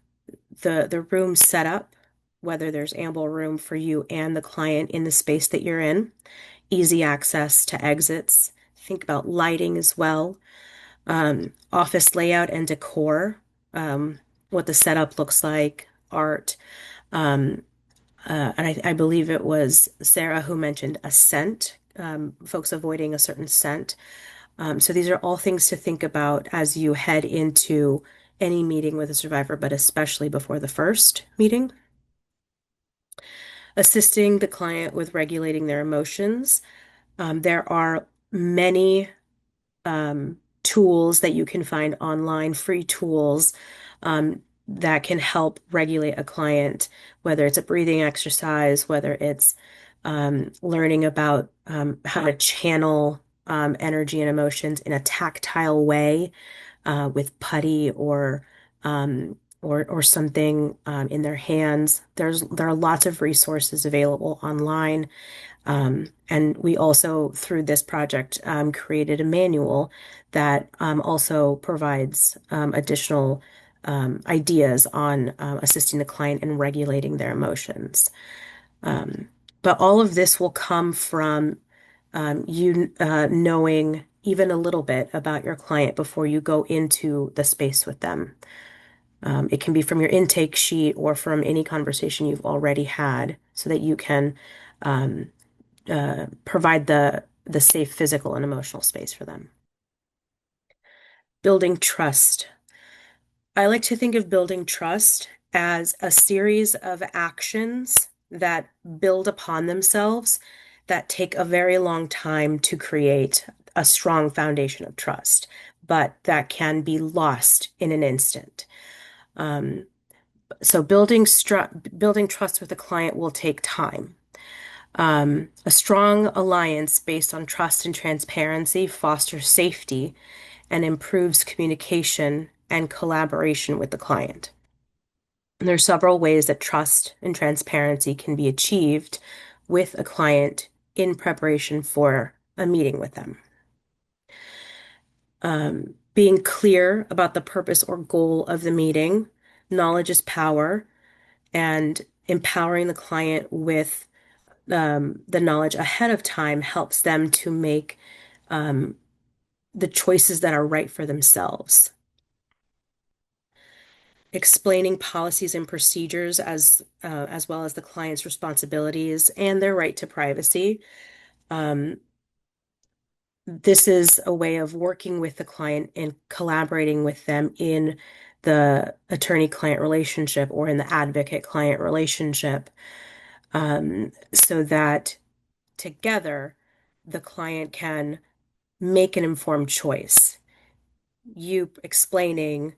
the room setup, whether there's ample room for you and the client in the space that you're in, easy access to exits. Think about lighting as well, office layout and decor, what the setup looks like, art. Um, and I believe it was Sarah who mentioned a scent, folks avoiding a certain scent. So these are all things to think about as you head into any meeting with a survivor, but especially before the first meeting. Assisting the client with regulating their emotions. There are many tools that you can find online, free tools that can help regulate a client, whether it's a breathing exercise, whether it's learning about how to channel energy and emotions in a tactile way with putty or something in their hands. There are lots of resources available online. And we also, through this project, created a manual that also provides additional ideas on assisting the client in regulating their emotions. Um, but all of this will come from you knowing even a little bit about your client before you go into the space with them. It can be from your intake sheet or from any conversation you've already had so that you can provide the safe physical and emotional space for them. Building trust. I like to think of building trust as a series of actions that build upon themselves that take a very long time to create a strong foundation of trust, but that can be lost in an instant. Um, so building trust with a client will take time. A strong alliance based on trust and transparency fosters safety and improves communication and collaboration with the client. And there are several ways that trust and transparency can be achieved with a client in preparation for a meeting with them. Being clear about the purpose or goal of the meeting, knowledge is power, and empowering the client with the knowledge ahead of time helps them to make the choices that are right for themselves. Explaining policies and procedures as well as the client's responsibilities and their right to privacy. This is a way of working with the client and collaborating with them in the attorney-client relationship or in the advocate-client relationship, so that together the client can make an informed choice. You explaining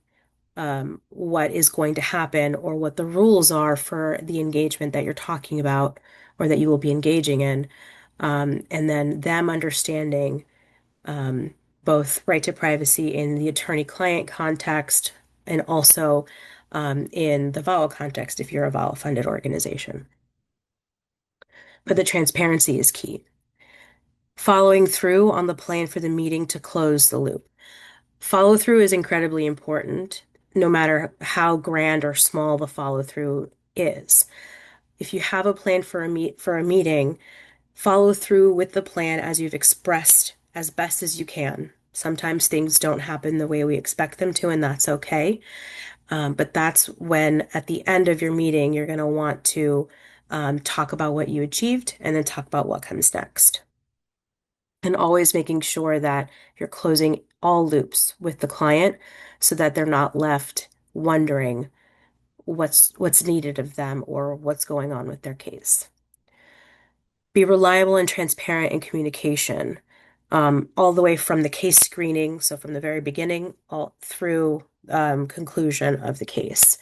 what is going to happen or what the rules are for the engagement that you're talking about or that you will be engaging in, and then them understanding both right to privacy in the attorney-client context and also in the VAWA context if you're a VAWA-funded organization. But the transparency is key. Following through on the plan for the meeting to close the loop. Follow through is incredibly important, no matter how grand or small the follow through is. If you have a plan for a meeting, follow through with the plan as you've expressed as best as you can. Sometimes things don't happen the way we expect them to, and that's okay. But that's when, at the end of your meeting, you're going to want to talk about what you achieved and then talk about what comes next. And always making sure that you're closing all loops with the client so that they're not left wondering what's needed of them or what's going on with their case. Be reliable and transparent in communication, all the way from the case screening, so from the very beginning, all through conclusion of the case.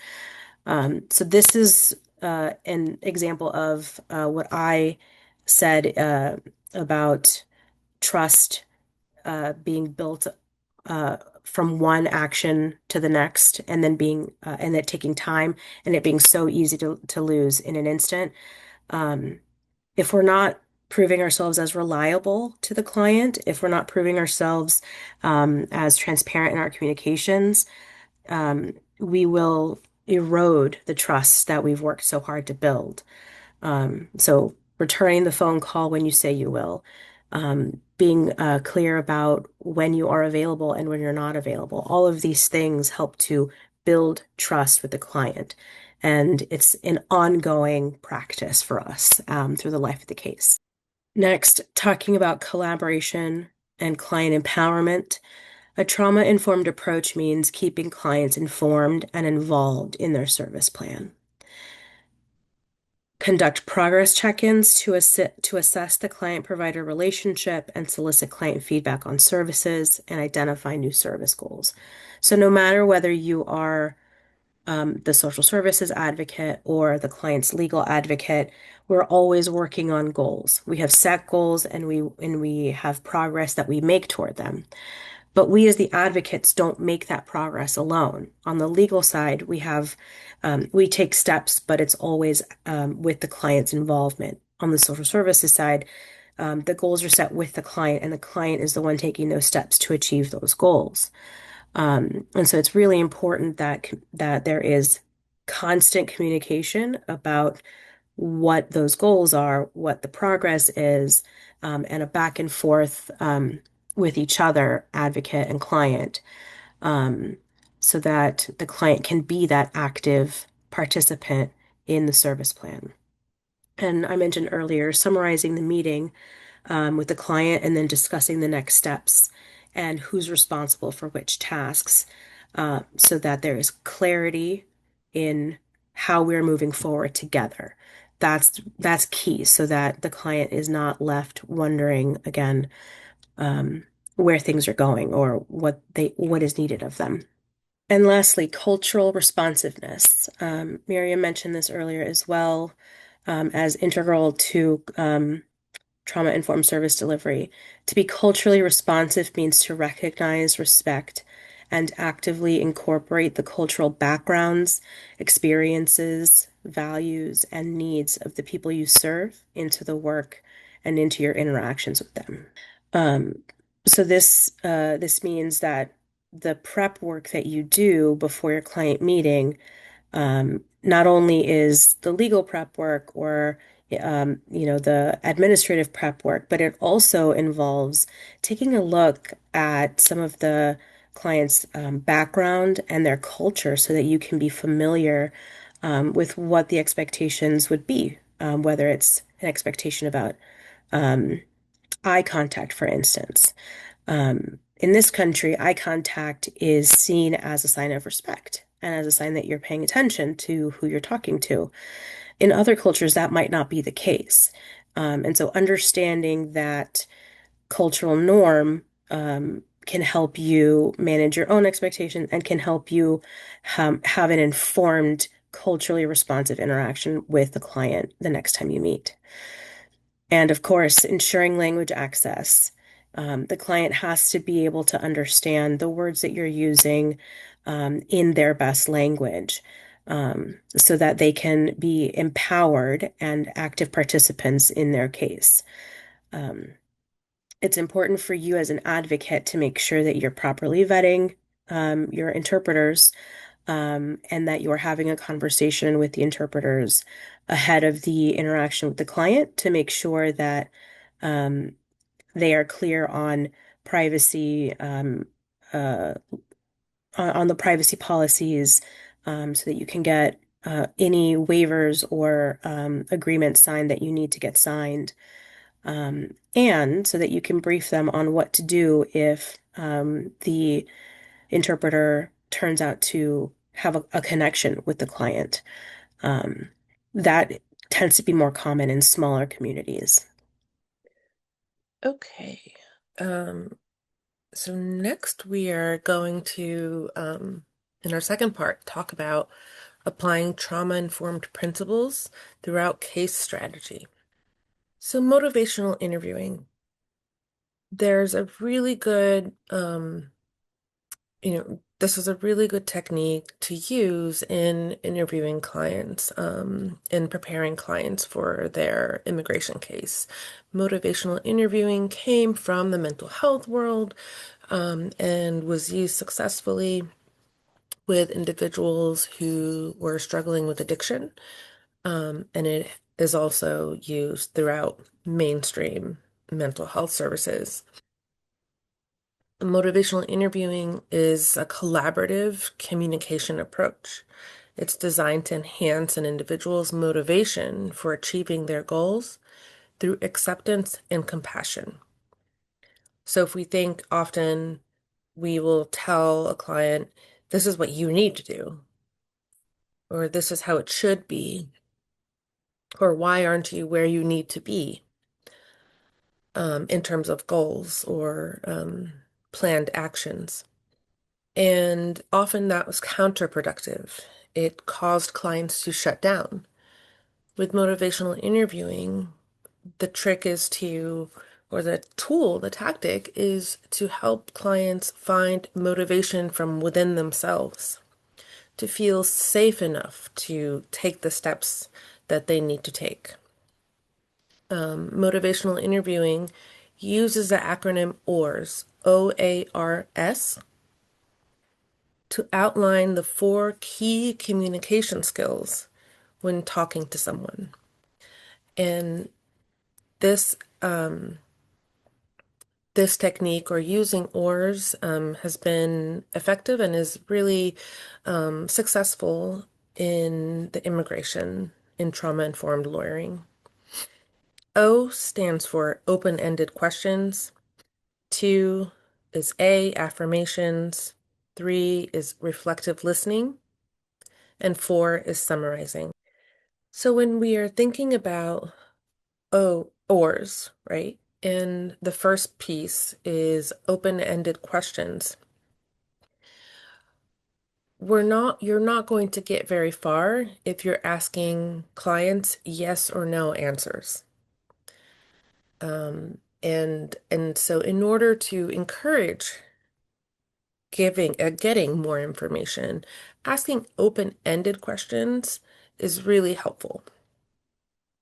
So this is an example of what I said about trust being built from one action to the next, and then being and it taking time, and it being so easy to lose in an instant. Um, if we're not proving ourselves as reliable to the client, if we're not proving ourselves as transparent in our communications, we will erode the trust that we've worked so hard to build. So returning the phone call when you say you will, being clear about when you are available and when you're not available. All of these things help to build trust with the client. And it's an ongoing practice for us through the life of the case. Next, talking about collaboration and client empowerment. A trauma-informed approach means keeping clients informed and involved in their service plan. Conduct progress check-ins to assess the client-provider relationship and solicit client feedback on services and identify new service goals. So no matter whether you are the social services advocate or the client's legal advocate, we're always working on goals. We have set goals and we have progress that we make toward them. But we as the advocates don't make that progress alone. On the legal side, we take steps, but it's always with the client's involvement. On the social services side, the goals are set with the client, and the client is the one taking those steps to achieve those goals. And so it's really important that there is constant communication about what those goals are, what the progress is, and a back and forth with each other, advocate and client, um, so that the client can be that active participant in the service plan. And I mentioned earlier, summarizing the meeting with the client and then discussing the next steps and who's responsible for which tasks, so that there is clarity in how we're moving forward together. That's key, so that the client is not left wondering again where things are going or what is needed of them. And lastly, cultural responsiveness. Miriam mentioned this earlier as well, as integral to trauma-informed service delivery. To be culturally responsive means to recognize, respect, and actively incorporate the cultural backgrounds, experiences, values, and needs of the people you serve into the work and into your interactions with them. Um, so this means that the prep work that you do before your client meeting not only is the legal prep work or the administrative prep work, but it also involves taking a look at some of the client's background and their culture so that you can be familiar with what the expectations would be, whether it's an expectation about eye contact, for instance. In this country, eye contact is seen as a sign of respect and as a sign that you're paying attention to who you're talking to. In other cultures, that might not be the case. And so understanding that cultural norm can help you manage your own expectations and can help you have an informed, culturally responsive interaction with the client the next time you meet. And of course, ensuring language access. The client has to be able to understand the words that you're using, in their best language, so that they can be empowered and active participants in their case. Um, it's important for you as an advocate to make sure that you're properly vetting your interpreters, and that you're having a conversation with the interpreters ahead of the interaction with the client to make sure that um, they are clear on privacy, uh, on the privacy policies, so that you can get any waivers or agreements signed that you need to get signed, and so that you can brief them on what to do if the interpreter turns out to have a connection with the client. Um, that tends to be more common in smaller communities. Okay. Um, so next we are going to, in our second part, talk about applying trauma-informed principles throughout case strategy. So motivational interviewing. There's a really good, this is a really good technique to use in interviewing clients, in preparing clients for their immigration case. Motivational interviewing came from the mental health world, and was used successfully with individuals who were struggling with addiction. And it is also used throughout mainstream mental health services. Motivational interviewing is a collaborative communication approach. It's designed to enhance an individual's motivation for achieving their goals through acceptance and compassion. So if we think often we will tell a client, this is what you need to do, or this is how it should be, or why aren't you where you need to be, in terms of goals or planned actions. And often that was counterproductive. It caused clients to shut down. With motivational interviewing, the trick is to, or the tool, the tactic is to help clients find motivation from within themselves, to feel safe enough to take the steps that they need to take. Motivational interviewing uses the acronym OARS, OARS, to outline the four key communication skills when talking to someone. And this this technique or using OARS has been effective and is really successful in the immigration in trauma-informed lawyering. O stands for open-ended questions. 2 is A, affirmations. 3 is reflective listening. And 4 is summarizing. So when we are thinking about ORs, right? And the first piece is open-ended questions. You're not going to get very far if you're asking clients yes or no answers. And so in order to encourage getting more information, asking open-ended questions is really helpful.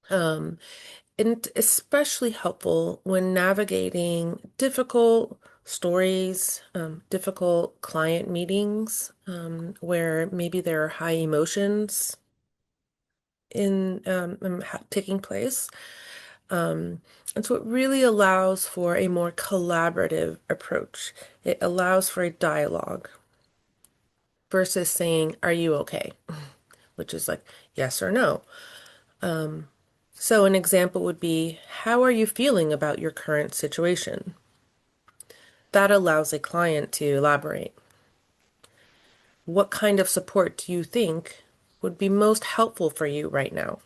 And especially helpful when navigating difficult stories, difficult client meetings, where maybe there are high emotions taking place. And so it really allows for a more collaborative approach. It allows for a dialogue versus saying, "Are you okay?" which is like yes or no. So an example would be, how are you feeling about your current situation? That allows a client to elaborate. What kind of support do you think would be most helpful for you right now?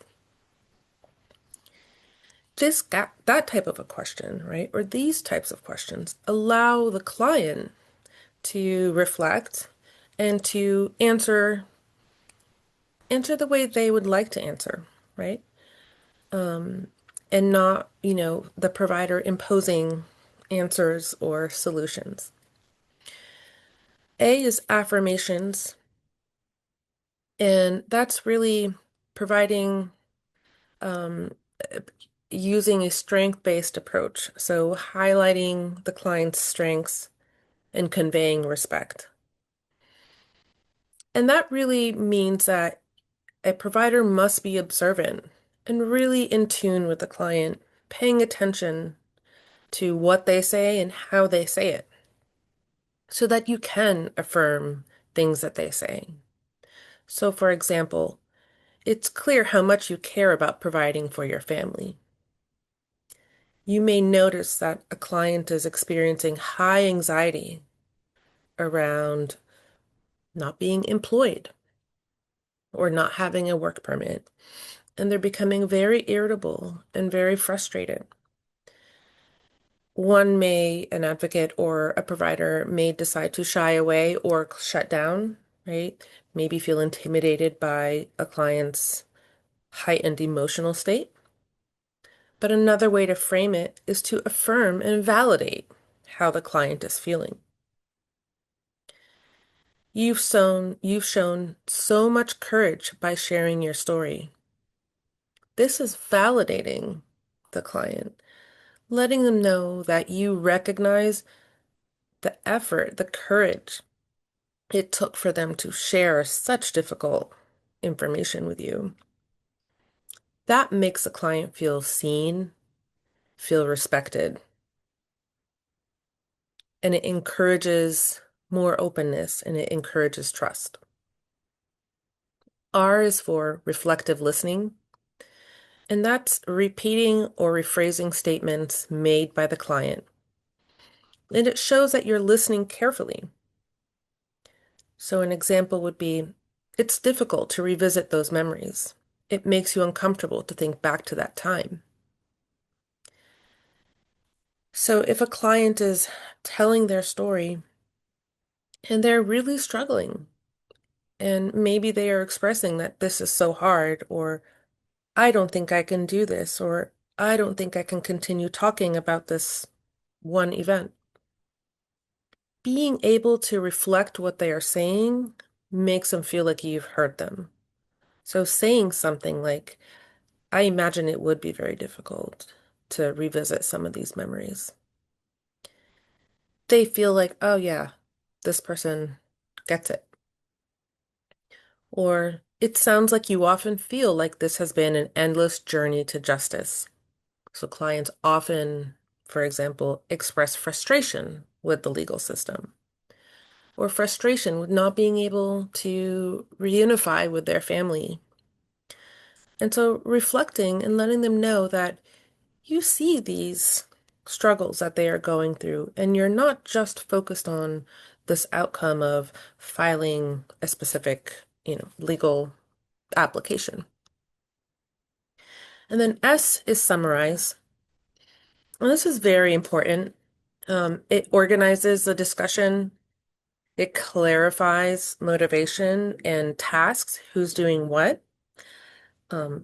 That type of a question, right? Or these types of questions allow the client to reflect and to answer the way they would like to answer, right? And not, the provider imposing answers or solutions. A is affirmations, and that's really providing, um, using a strength-based approach. So highlighting the client's strengths and conveying respect. And that really means that a provider must be observant and really in tune with the client, paying attention to what they say and how they say it, so that you can affirm things that they say. So, for example, it's clear how much you care about providing for your family. You may notice that a client is experiencing high anxiety around not being employed or not having a work permit, and they're becoming very irritable and very frustrated. An advocate or a provider may decide to shy away or shut down, right? Maybe feel intimidated by a client's heightened emotional state. But another way to frame it is to affirm and validate how the client is feeling. You've shown so much courage by sharing your story. This is validating the client, letting them know that you recognize the effort, the courage it took for them to share such difficult information with you. That makes the client feel seen, feel respected, and it encourages more openness and it encourages trust. R is for reflective listening, and that's repeating or rephrasing statements made by the client. And it shows that you're listening carefully. So an example would be, it's difficult to revisit those memories. It makes you uncomfortable to think back to that time. So if a client is telling their story and they're really struggling, and maybe they are expressing that this is so hard, or I don't think I can do this, or I don't think I can continue talking about this one event. Being able to reflect what they are saying makes them feel like you've heard them. So saying something like, I imagine it would be very difficult to revisit some of these memories. They feel like, oh yeah, this person gets it. Or it sounds like you often feel like this has been an endless journey to justice. So clients often, for example, express frustration with the legal system or frustration with not being able to reunify with their family. And so reflecting and letting them know that you see these struggles that they are going through, and you're not just focused on this outcome of filing a specific, legal application. And then S is summarize. And this is very important. It organizes the discussion, it clarifies motivation and tasks, who's doing what,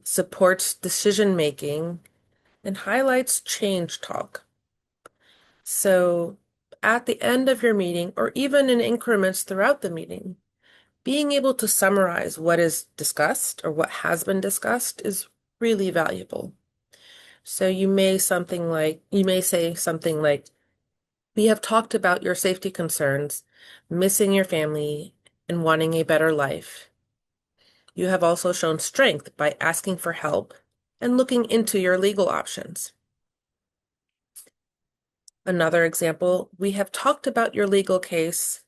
supports decision making, and highlights change talk. So at the end of your meeting, or even in increments throughout the meeting, being able to summarize what is discussed or what has been discussed is really valuable. So you may say something like, we have talked about your safety concerns, missing your family, and wanting a better life. You have also shown strength by asking for help and looking into your legal options. Another example, we have talked about your legal case,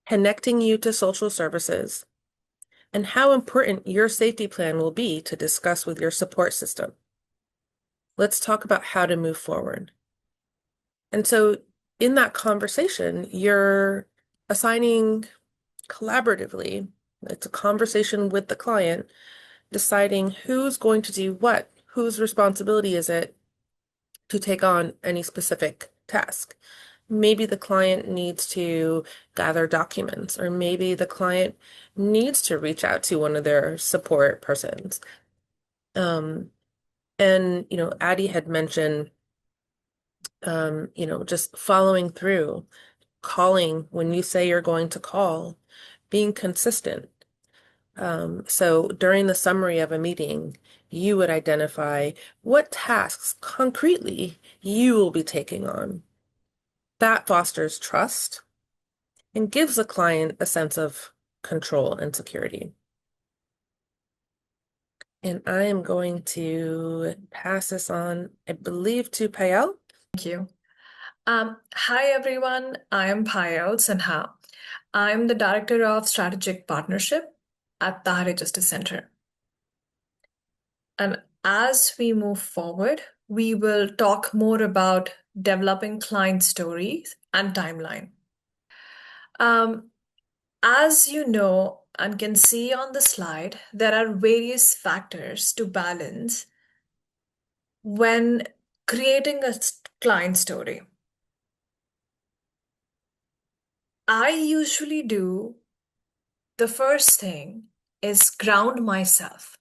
connecting you to social services, and how important your safety plan will be to discuss with your support system. Let's talk about how to move forward. And so in that conversation, you're assigning collaboratively, it's a conversation with the client, deciding who's going to do what, whose responsibility is it to take on any specific task. Maybe the client needs to gather documents, or maybe the client needs to reach out to one of their support persons. Um, Addie had mentioned, just following through. calling when you say you're going to call, being consistent. So during the summary of a meeting, you would identify what tasks concretely you will be taking on. That fosters trust and gives the client a sense of control and security. And I am going to pass this on, I believe, to Payal. Thank you. Hi, everyone. I am Payal Sinha. I'm the Director of Strategic Partnership at Tahare Justice Center. And as we move forward, we will talk more about developing client stories and timeline. As you know and can see on the slide, there are various factors to balance when creating a client story. I usually do the first thing is ground myself.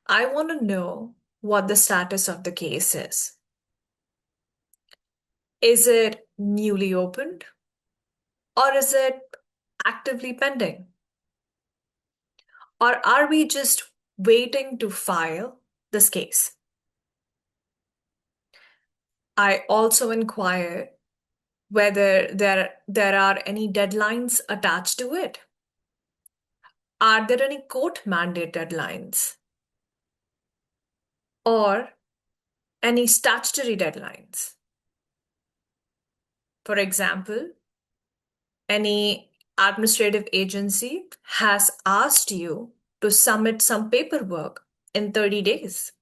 I want to know what the status of the case is. Is it newly opened or is it actively pending? Or are we just waiting to file this case? I also inquire whether there are any deadlines attached to it. Are there any court mandate deadlines or any statutory deadlines? For example, any administrative agency has asked you to submit some paperwork in 30 days.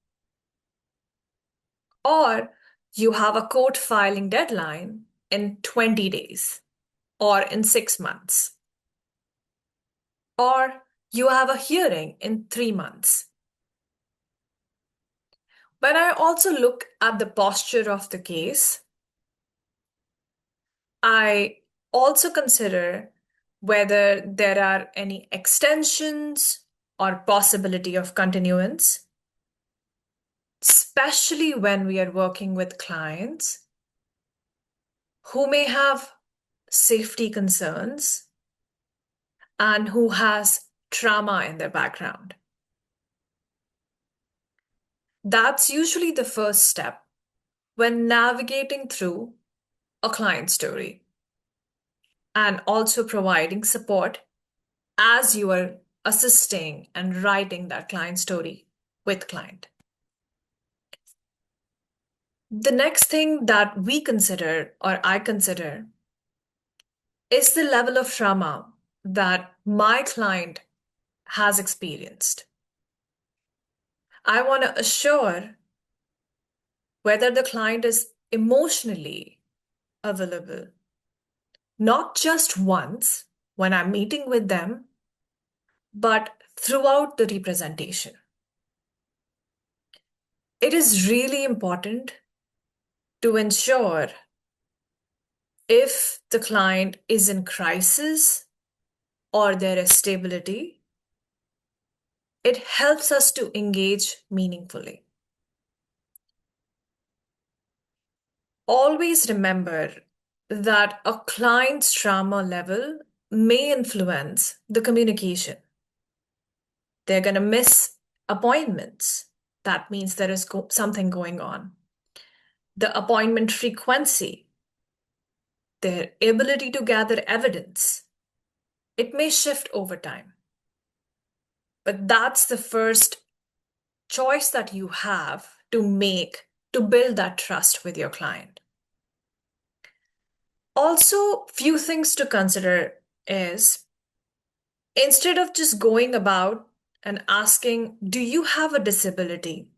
Or you have a court filing deadline in 20 days or in 6 months. Or you have a hearing in 3 months. When I also look at the posture of the case, I also consider whether there are any extensions or possibility of continuance, especially when we are working with clients who may have safety concerns and who has trauma in their background. That's usually the first step when navigating through a client story and also providing support as you are assisting and writing that client story with client. The next thing that we consider or I consider is the level of trauma that my client has experienced. I want to assure whether the client is emotionally available, not just once when I'm meeting with them, but throughout the representation. It is really important to ensure if the client is in crisis or there is stability, it helps us to engage meaningfully. Always remember that a client's trauma level may influence the communication. They're going to miss appointments. That means there is something going on. The appointment frequency, their ability to gather evidence, it may shift over time. But that's the first choice that you have to make to build that trust with your client. Also, few things to consider is instead of just going about and asking, do you have a disability?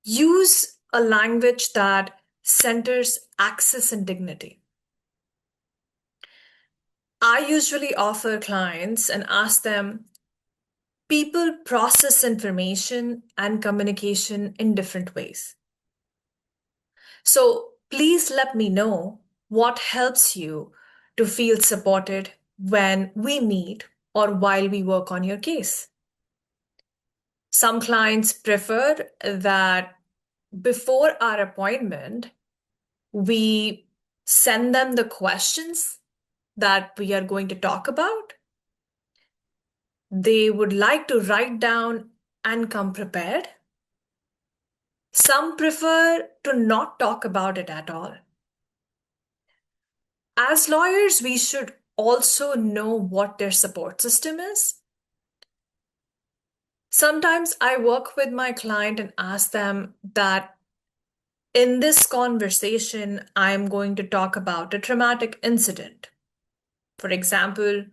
Use a language that centers access and dignity. I usually offer clients and ask them, people process information and communication in different ways. So please let me know what helps you to feel supported when we meet or while we work on your case. Some clients prefer that before our appointment, we send them the questions that we are going to talk about. They would like to write down and come prepared. Some prefer to not talk about it at all. As lawyers, we should also know what their support system is. Sometimes I work with my client and ask them that in this conversation, I'm going to talk about a traumatic incident. For example,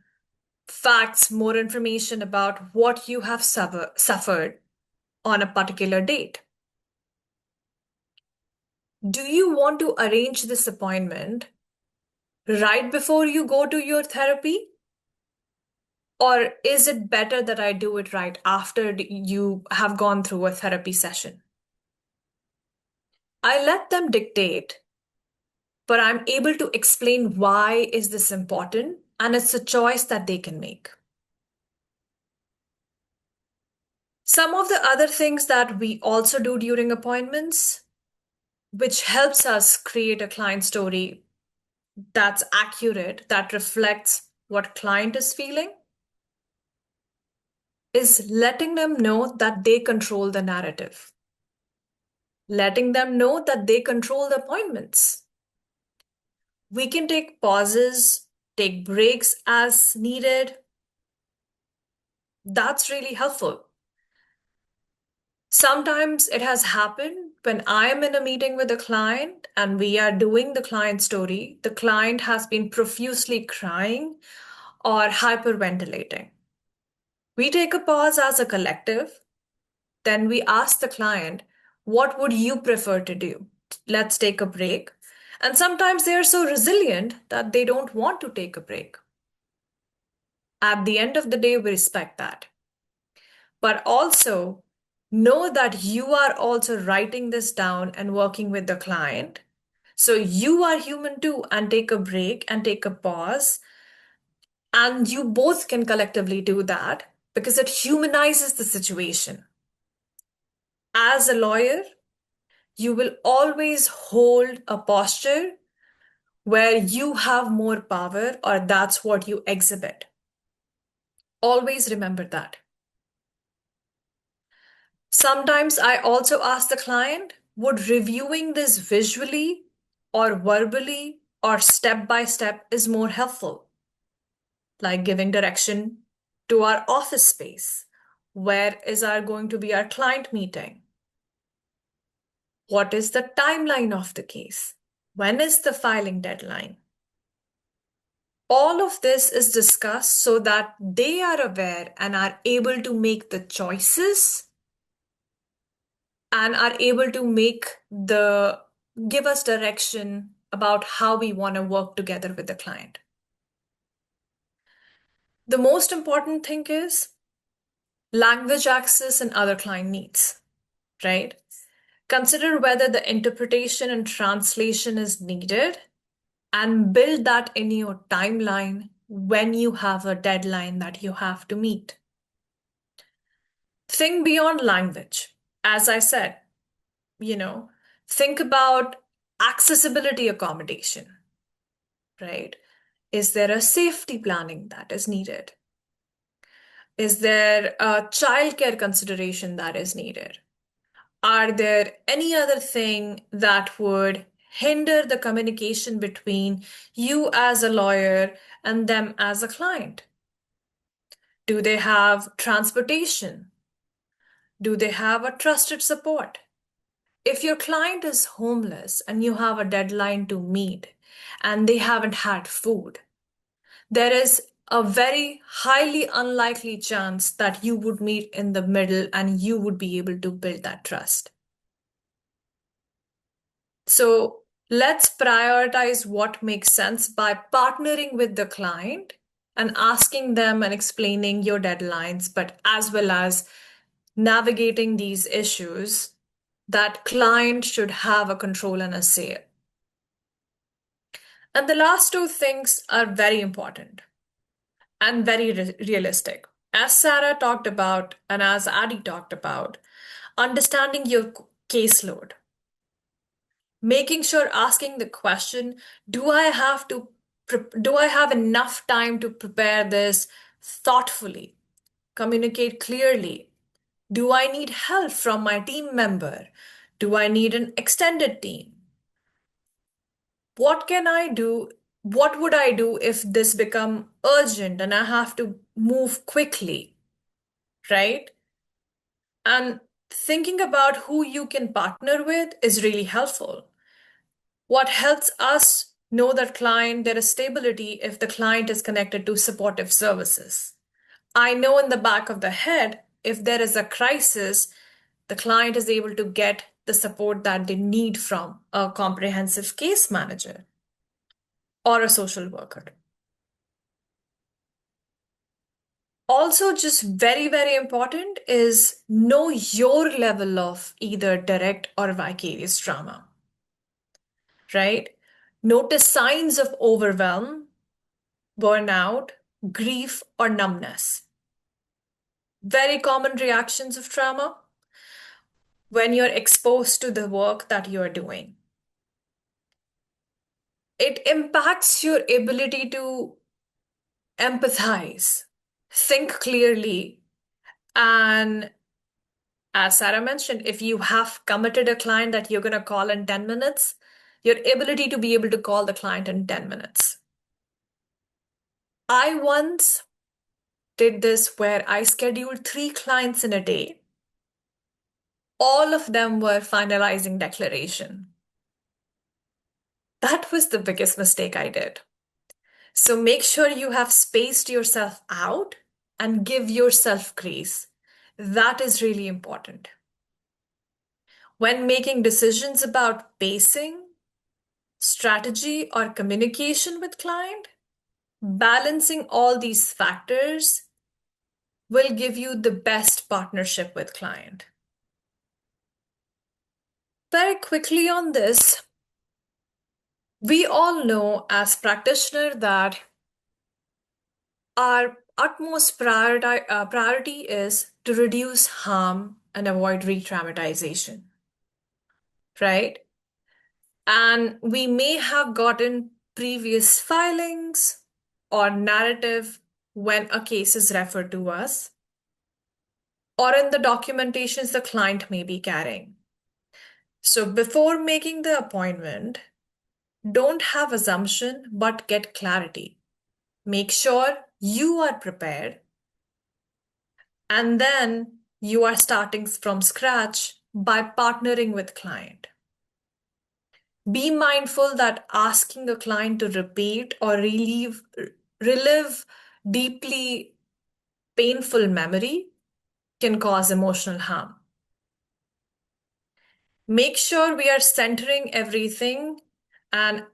facts, more information about what you have suffered on a particular date. Do you want to arrange this appointment right before you go to your therapy? Or is it better that I do it right after you have gone through a therapy session? I let them dictate, but I'm able to explain why is this important, and it's a choice that they can make. Some of the other things that we also do during appointments, which helps us create a client story that's accurate, that reflects what client is feeling, is letting them know that they control the narrative, letting them know that they control the appointments. We can take pauses, take breaks as needed. That's really helpful. Sometimes it has happened when I am in a meeting with a client and we are doing the client story, the client has been profusely crying or hyperventilating. We take a pause as a collective, then we ask the client, what would you prefer to do? Let's take a break. And sometimes they are so resilient that they don't want to take a break. At the end of the day, we respect that. But also know that you are also writing this down and working with the client. So you are human too, and take a break and take a pause. And you both can collectively do that because it humanizes the situation. As a lawyer, you will always hold a posture where you have more power, or that's what you exhibit. Always remember that. Sometimes I also ask the client, would reviewing this visually or verbally or step by step is more helpful? Like giving direction to our office space. Where is our going to be our client meeting? What is the timeline of the case? When is the filing deadline? All of this is discussed so that they are aware and are able to make the choices and are able to give us direction about how we want to work together with the client. The most important thing is language access and other client needs, right? Consider whether the interpretation and translation is needed and build that in your timeline when you have a deadline that you have to meet. Think beyond language. As I said, think about accessibility accommodation, right? Is there a safety planning that is needed? Is there a childcare consideration that is needed? Are there any other thing that would hinder the communication between you as a lawyer and them as a client? Do they have transportation? Do they have a trusted support? If your client is homeless and you have a deadline to meet and they haven't had food, there is a very highly unlikely chance that you would meet in the middle and you would be able to build that trust. So let's prioritize what makes sense by partnering with the client and asking them and explaining your deadlines, but as well as navigating these issues that client should have a control and a say. And the last two things are very important and very realistic. As Sarah talked about, and as Addie talked about, understanding your caseload. Making sure asking the question, do I have to do I have enough time to prepare this thoughtfully? Communicate clearly. Do I need help from my team member? Do I need an extended team? What can I do? What would I do if this become urgent and I have to move quickly, right? And thinking about who you can partner with is really helpful. What helps us know that client, there is stability if the client is connected to supportive services. I know in the back of the head, if there is a crisis, the client is able to get the support that they need from a comprehensive case manager or a social worker. Also, just very, very important is know your level of either direct or vicarious trauma, right? Notice signs of overwhelm, burnout, grief, or numbness. Very common reactions of trauma when you're exposed to the work that you're doing. It impacts your ability to empathize, think clearly, and as Sarah mentioned, if you have committed a client that you're going to call in 10 minutes, your ability to be able to call the client in 10 minutes. I once did this where I scheduled 3 clients in a day. All of them were finalizing declaration. That was the biggest mistake I did. So make sure you have spaced yourself out and give yourself grace. That is really important. When making decisions about pacing, strategy, or communication with client, balancing all these factors will give you the best partnership with client. Very quickly on this, we all know as practitioner that our utmost priority is to reduce harm and avoid re-traumatization, right? And we may have gotten previous filings or narrative when a case is referred to us, or in the documentations the client may be carrying. So before making the appointment, don't have assumption, but get clarity. Make sure you are prepared, and then you are starting from scratch by partnering with client. Be mindful that asking a client to repeat or relive deeply painful memory can cause emotional harm. Make sure we are centering everything and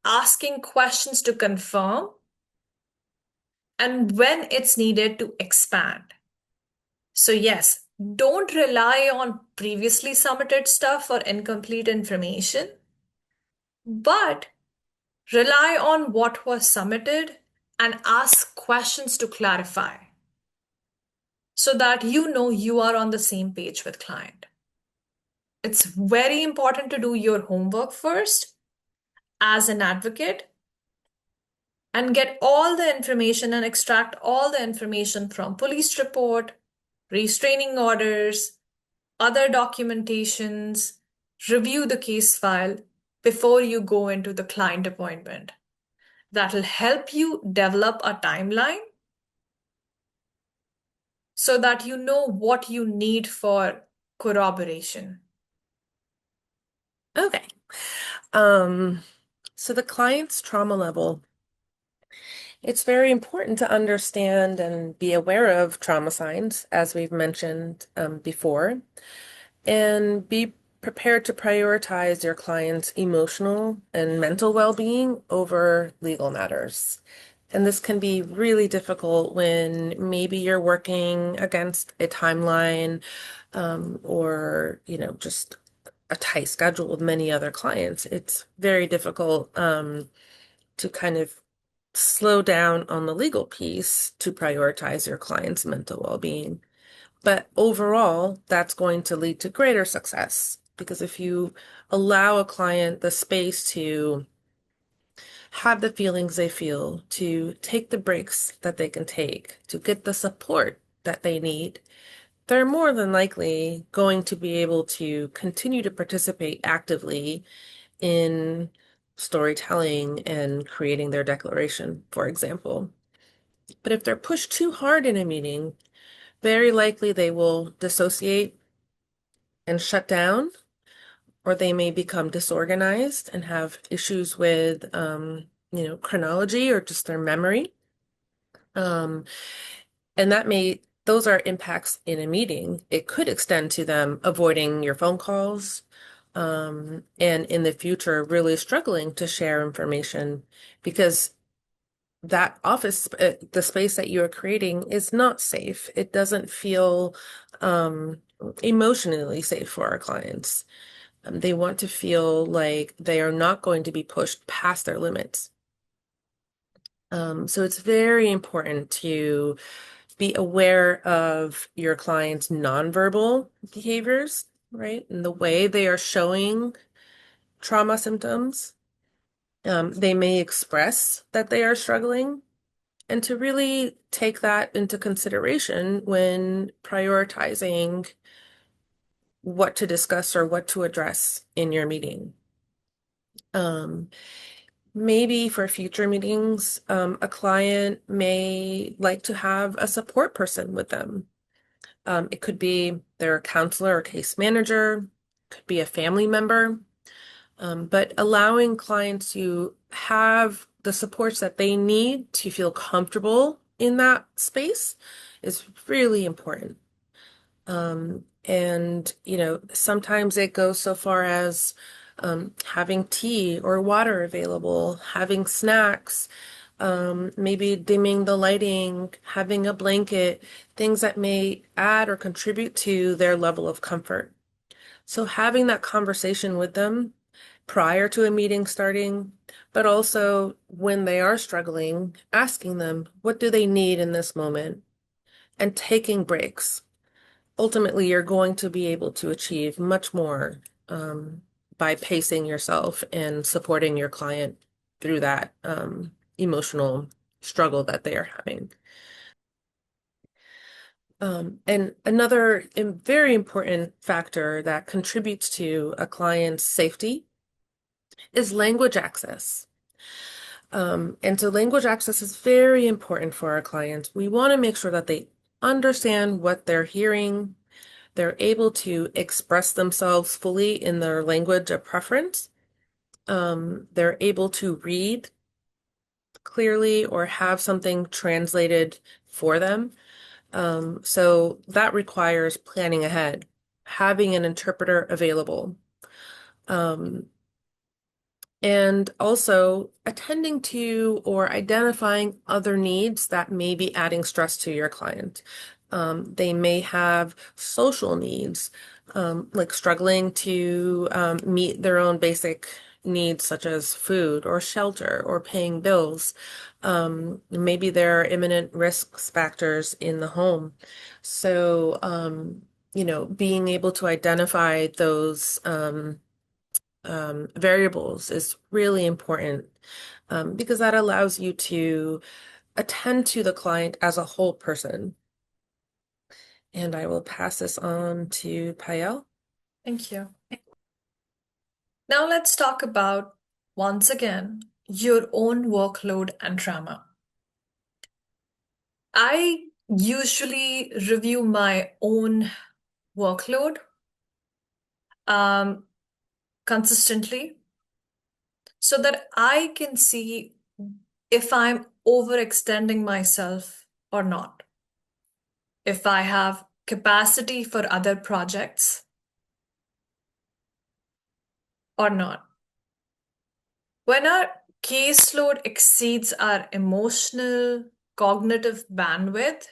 asking questions to confirm, and when it's needed to expand. So, yes, don't rely on previously submitted stuff or incomplete information, but rely on what was submitted and ask questions to clarify so that you know you are on the same page with client. It's very important to do your homework first as an advocate and get all the information and extract all the information from police report, restraining orders, other documentations, review the case file before you go into the client appointment. That will help you develop a timeline so that you know what you need for corroboration. Okay. Um, so the client's trauma level, it's very important to understand and be aware of trauma signs, as we've mentioned before, and be prepared to prioritize your client's emotional and mental well-being over legal matters. And this can be really difficult when maybe you're working against a timeline or, just a tight schedule with many other clients. It's very difficult to kind of slow down on the legal piece to prioritize your client's mental well-being. But overall, that's going to lead to greater success Because if you allow a client the space to have the feelings they feel, to take the breaks that they can take, to get the support that they need, they're more than likely going to be able to continue to participate actively in storytelling and creating their declaration, for example. But if they're pushed too hard in a meeting, very likely they will dissociate and shut down, or they may become disorganized and have issues with, chronology or just their memory. Um, and those are impacts in a meeting. It could extend to them avoiding your phone calls, and in the future, really struggling to share information because that office, the space that you are creating is not safe. It doesn't feel emotionally safe for our clients. They want to feel like they are not going to be pushed past their limits. So it's very important to be aware of your client's nonverbal behaviors, right? And the way they are showing trauma symptoms. They may express that they are struggling, and to really take that into consideration when prioritizing what to discuss or what to address in your meeting. Um, Maybe for future meetings, a client may like to have a support person with them. It could be their counselor or case manager, could be a family member, but allowing clients to have the supports that they need to feel comfortable in that space is really important. And, sometimes it goes so far as having tea or water available, having snacks, maybe dimming the lighting, having a blanket, things that may add or contribute to their level of comfort. So having that conversation with them prior to a meeting starting, but also when they are struggling, asking them, what do they need in this moment? And taking breaks. Ultimately, you're going to be able to achieve much more by pacing yourself and supporting your client through that emotional struggle that they are having. And another very important factor that contributes to a client's safety is language access. And so language access is very important for our clients. We want to make sure that they understand what they're hearing. They're able to express themselves fully in their language of preference. They're able to read clearly or have something translated for them. So that requires planning ahead, having an interpreter available. Um, and also attending to or identifying other needs that may be adding stress to your client. They may have social needs, like struggling to meet their own basic needs, such as food or shelter or paying bills. Maybe there are imminent risk factors in the home. So, being able to identify those variables is really important because that allows you to attend to the client as a whole person. And I will pass this on to Payel. Thank you. Now let's talk about, once again, your own workload and trauma. I usually review my own workload um, consistently so that I can see if I'm overextending myself or not, if I have capacity for other projects or not. When our caseload exceeds our emotional, cognitive bandwidth,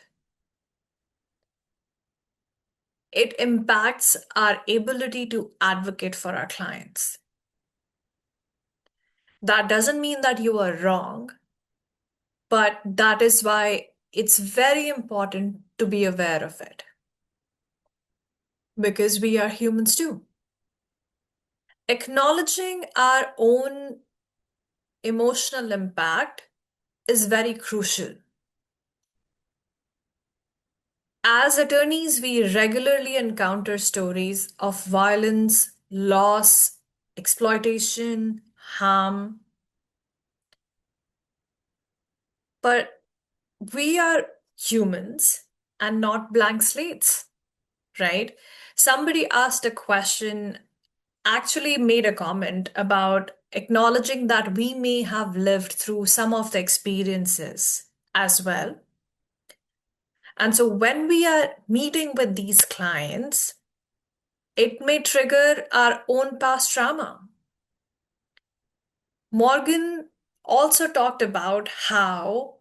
it impacts our ability to advocate for our clients. That doesn't mean that you are wrong, but that is why it's very important to be aware of it because we are humans too. Acknowledging our own emotional impact is very crucial. As attorneys, we regularly encounter stories of violence, loss, exploitation, harm, but we are humans and not blank slates, right? Somebody asked a question, actually made a comment about acknowledging that we may have lived through some of the experiences as well. And so when we are meeting with these clients, it may trigger our own past trauma. Morgan also talked about how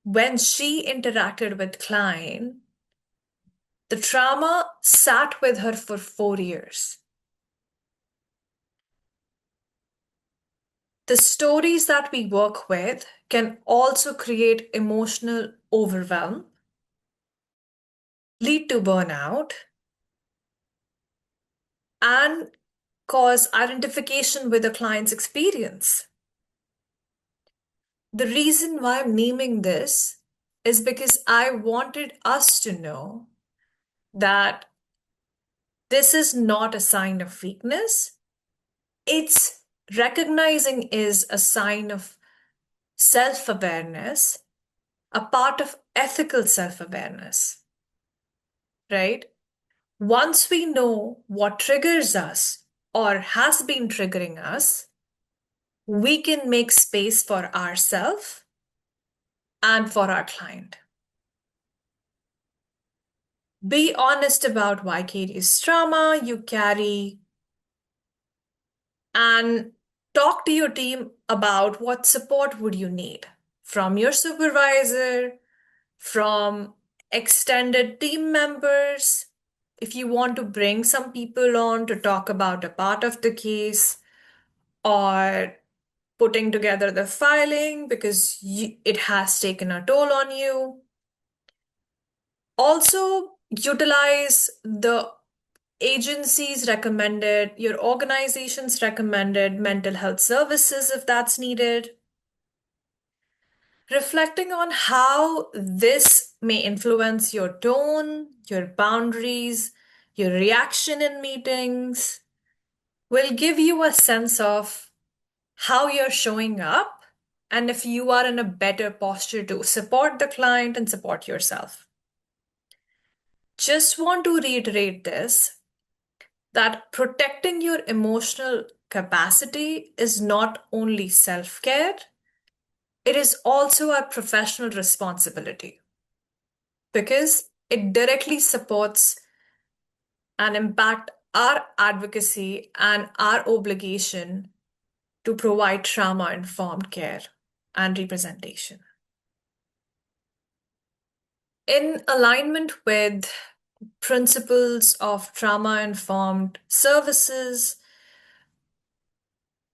when she interacted with client, the trauma sat with her for 4 years. The stories that we work with can also create emotional overwhelm, lead to burnout, and cause identification with the client's experience. The reason why I'm naming this is because I wanted us to know that this is not a sign of weakness. It's recognizing is a sign of self-awareness, a part of ethical self-awareness, right? Once we know what triggers us or has been triggering us, we can make space for ourselves and for our client. Be honest about vicarious trauma you carry and talk to your team about what support would you need from your supervisor, from extended team members. If you want to bring some people on to talk about a part of the case or putting together the filing because it has taken a toll on you. Also, utilize the agency's recommended, your organization's recommended mental health services if that's needed. Reflecting on how this may influence your tone, your boundaries, your reaction in meetings will give you a sense of how you're showing up and if you are in a better posture to support the client and support yourself. Just want to reiterate this that protecting your emotional capacity is not only self care, it is also a professional responsibility because it directly supports and impact our advocacy and our obligation to provide trauma informed care and representation. In alignment with principles of trauma informed services,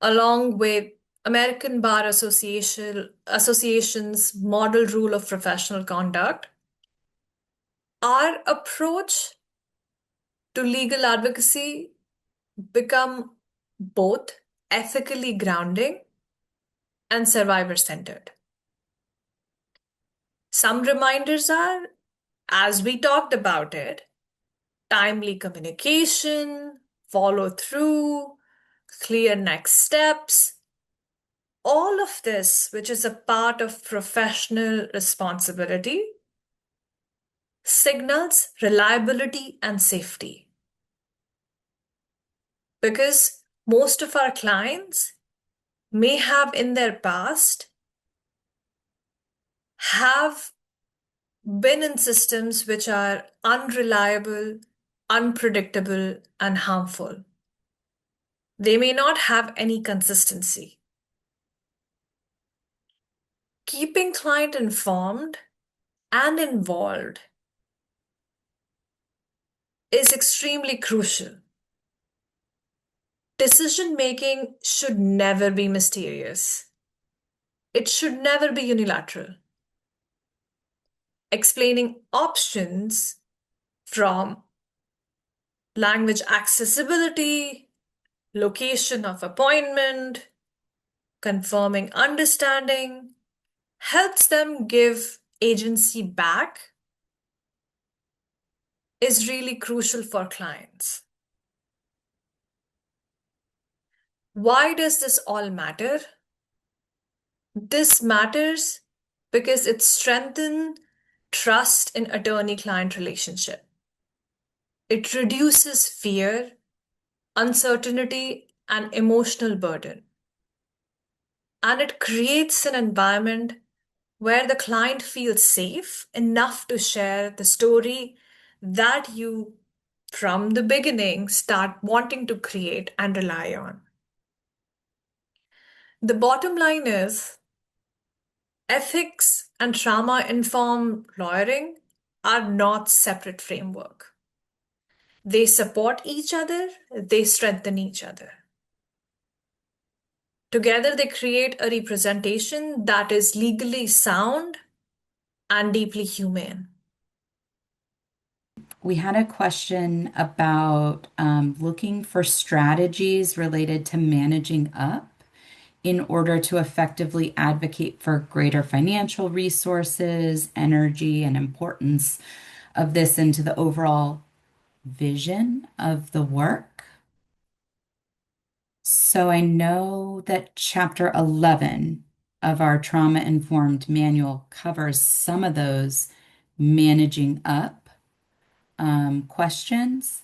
along with American Bar Association's model rule of professional conduct, our approach to legal advocacy become both ethically grounding and survivor centered. Some reminders are, as we talked about it, timely communication, follow through, clear next steps, all of this, which is a part of professional responsibility, signals reliability and safety. Because most of our clients may have in their past have been in systems which are unreliable, unpredictable, and harmful. They may not have any consistency. Keeping client informed and involved is extremely crucial. Decision making should never be mysterious. It should never be unilateral. Explaining options from language accessibility, location of appointment, confirming understanding, helps them give agency back is really crucial for clients. Why does this all matter? This matters because it strengthens trust in attorney-client relationship. It reduces fear, uncertainty, and emotional burden. And it creates an environment where the client feels safe enough to share the story that you, from the beginning, start wanting to create and rely on. The bottom line is ethics and trauma-informed lawyering are not separate framework. They support each other, they strengthen each other. Together, they create a representation that is legally sound and deeply humane. We had a question about looking for strategies related to managing up in order to effectively advocate for greater financial resources, energy, and importance of this into the overall vision of the work. So I know that chapter 11 of our trauma-informed manual covers some of those managing up questions,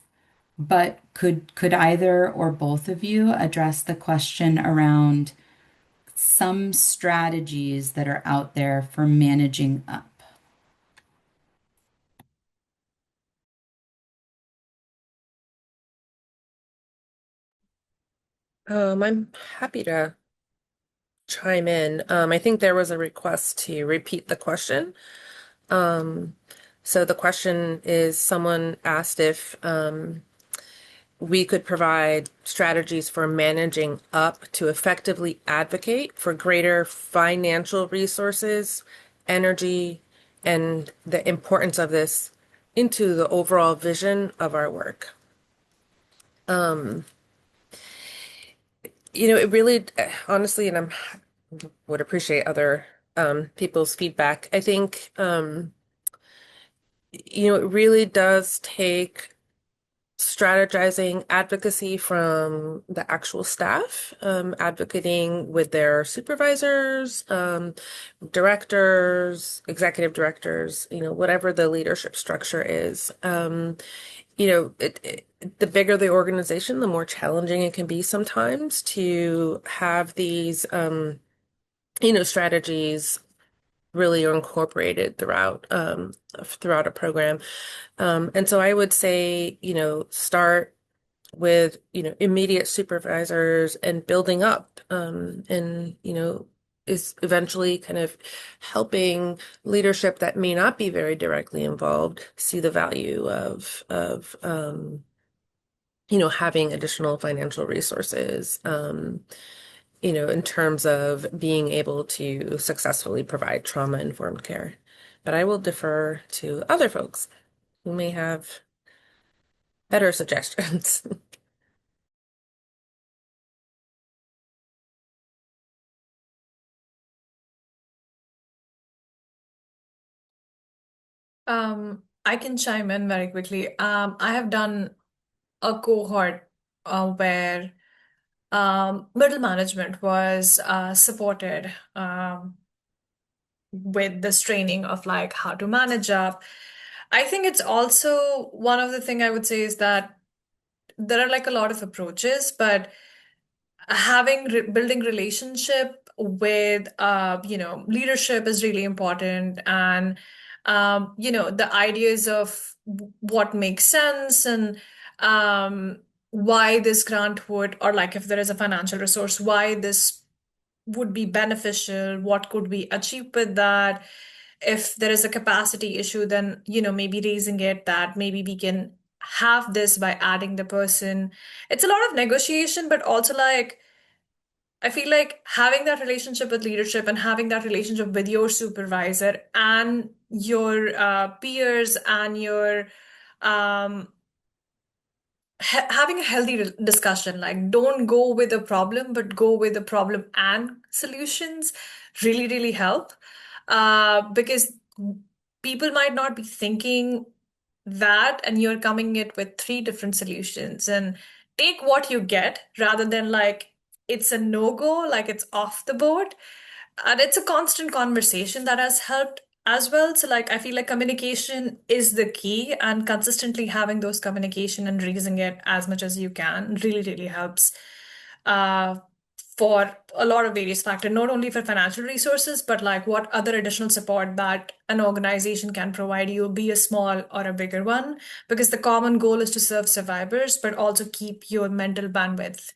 but could either or both of you address the question around some strategies that are out there for managing up? I'm happy to chime in. I think there was a request to repeat the question. Um, so the question is, someone asked if we could provide strategies for managing up to effectively advocate for greater financial resources, energy, and the importance of this into the overall vision of our work. It really, honestly, and would appreciate other people's feedback. I think, it really does take strategizing advocacy from the actual staff, advocating with their supervisors, directors, executive directors, whatever the leadership structure is. The bigger the organization, the more challenging it can be sometimes to have these, strategies really are incorporated throughout a program. And so I would say, start with, immediate supervisors and building up, and, is eventually kind of helping leadership that may not be very directly involved see the value of having additional financial resources, in terms of being able to successfully provide trauma-informed care. But I will defer to other folks who may have better suggestions. I can chime in very quickly. I have done a cohort where middle management was supported with this training of like how to manage up. I think it's also one of the thing I would say is that there are like a lot of approaches, but building relationship with leadership is really important, and the ideas of what makes sense and um why this grant would, or like if there is a financial resource, why this would be beneficial, what could we achieve with that. If there is a capacity issue, then maybe raising it, that maybe we can have this by adding the person. It's a lot of negotiation, but also like I feel like having that relationship with leadership and having that relationship with your supervisor and your peers and your um, having a healthy discussion, like don't go with a problem, but go with the problem and solutions really, really help. Because people might not be thinking that, and you're coming it with three different solutions. And take what you get rather than like it's a no-go, like it's off the board. And it's a constant conversation that has helped as well. So, like, I feel like communication is the key, and consistently having those communication and raising it as much as you can really, really helps uh, for a lot of various factors, not only for financial resources, but like what other additional support that an organization can provide you, be a small or a bigger one, because the common goal is to serve survivors, but also keep your mental bandwidth,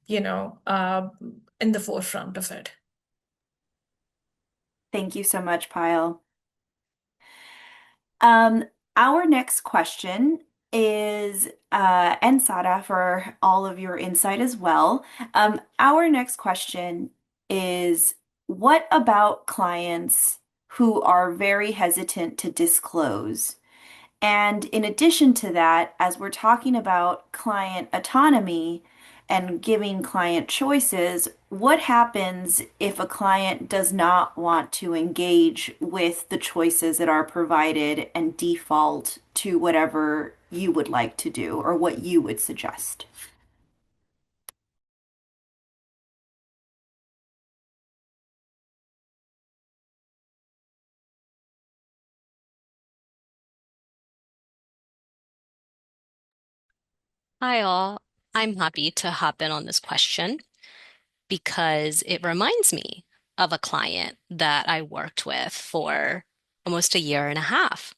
you know, in the forefront of it. Thank you so much, Pyle. Um, our next question is, and Sada for all of your insight as well. Our next question is, what about clients who are very hesitant to disclose? And in addition to that, as we're talking about client autonomy and giving client choices, what happens if a client does not want to engage with the choices that are provided and default to whatever you would like to do or what you would suggest? Hi, all. I'm happy to hop in on this question because it reminds me of a client that I worked with for almost a year and a half.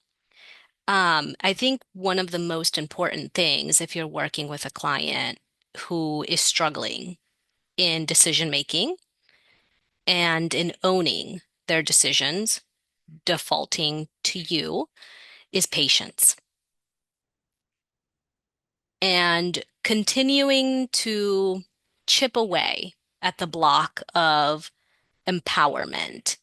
I think one of the most important things if you're working with a client who is struggling in decision making and in owning their decisions, defaulting to you, is patience and continuing to chip away at the block of empowerment.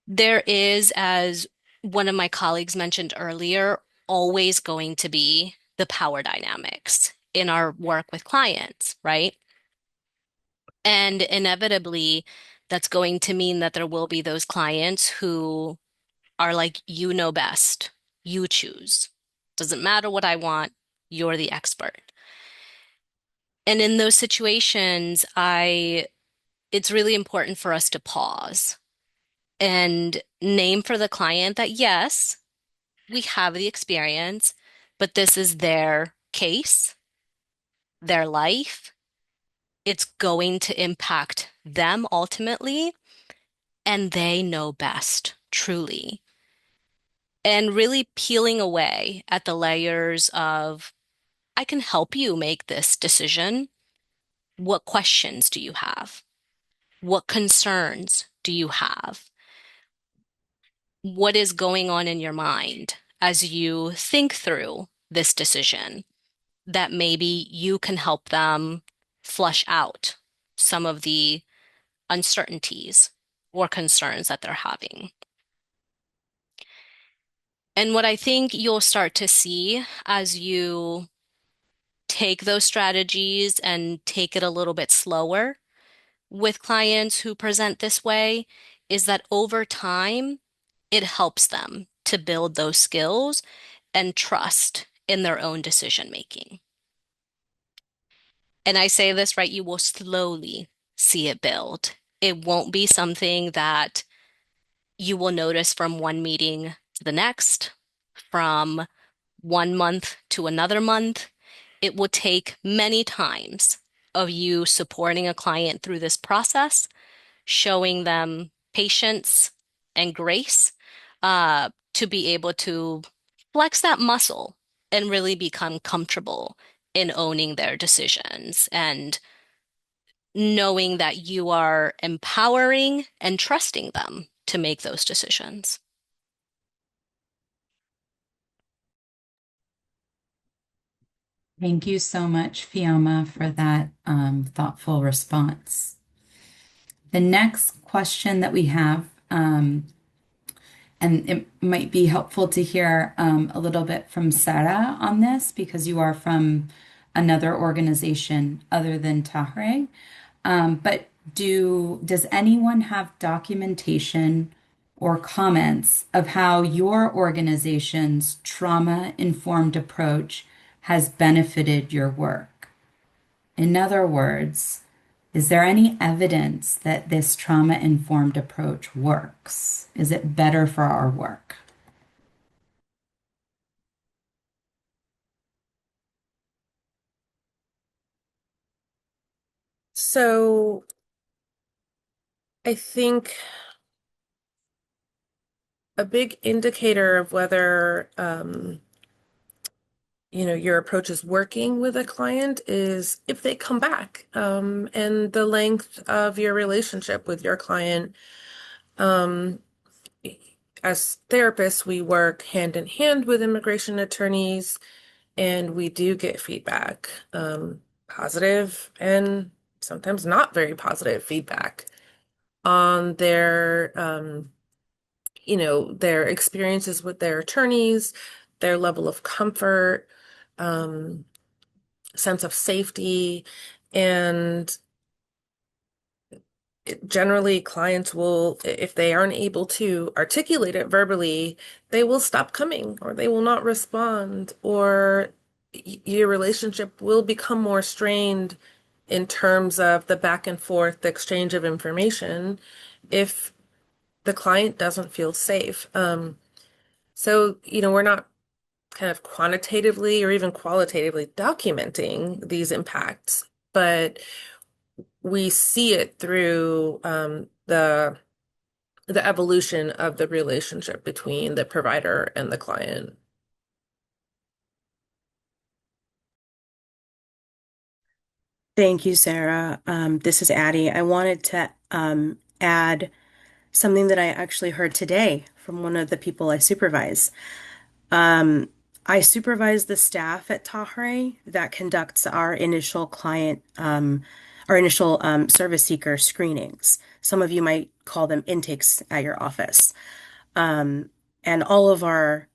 There is, as one of my colleagues mentioned earlier, always going to be the power dynamics in our work with clients, right? And inevitably, that's going to mean that there will be those clients who are like, you know best, you choose. Doesn't matter what I want, you're the expert. And in those situations, it's really important for us to pause and name for the client that yes, we have the experience, but this is their case, their life. It's going to impact them ultimately, and they know best, truly. And really peeling away at the layers of, I can help you make this decision. What questions do you have? What concerns do you have? What is going on in your mind as you think through this decision that maybe you can help them flush out some of the uncertainties or concerns that they're having. And what I think you'll start to see as you take those strategies and take it a little bit slower with clients who present this way is that over time, it helps them to build those skills and trust in their own decision making. And I say this right, you will slowly see it build. It won't be something that you will notice from one meeting to the next, from 1 month to another month. It will take many times of you supporting a client through this process, showing them patience and grace to be able to flex that muscle and really become comfortable in owning their decisions and knowing that you are empowering and trusting them to make those decisions. Thank you so much, Fiamma, for that thoughtful response. The next question that we have And it might be helpful to hear a little bit from Sarah on this because you are from another organization other than Tahre. But does anyone have documentation or comments of how your organization's trauma-informed approach has benefited your work? In other words, is there any evidence that this trauma-informed approach works? Is it better for our work? So I think a big indicator of whether your approach is working with a client is if they come back, and the length of your relationship with your client. Um, as therapists, we work hand in hand with immigration attorneys, and we do get feedback, positive and sometimes not very positive feedback on their experiences with their attorneys, their level of comfort, um, sense of safety, and generally clients will, if they aren't able to articulate it verbally, they will stop coming or they will not respond, or your relationship will become more strained in terms of the back and forth, the exchange of information, if the client doesn't feel safe. So we're not kind of quantitatively or even qualitatively documenting these impacts, but we see it through the evolution of the relationship between the provider and the client. Thank you, Sarah. This is Addie. I wanted to add something that I actually heard today from one of the people I supervise. Um, I supervise the staff at Tahre that conducts our initial service seeker screenings. Some of you might call them intakes at your office. Um, and all of our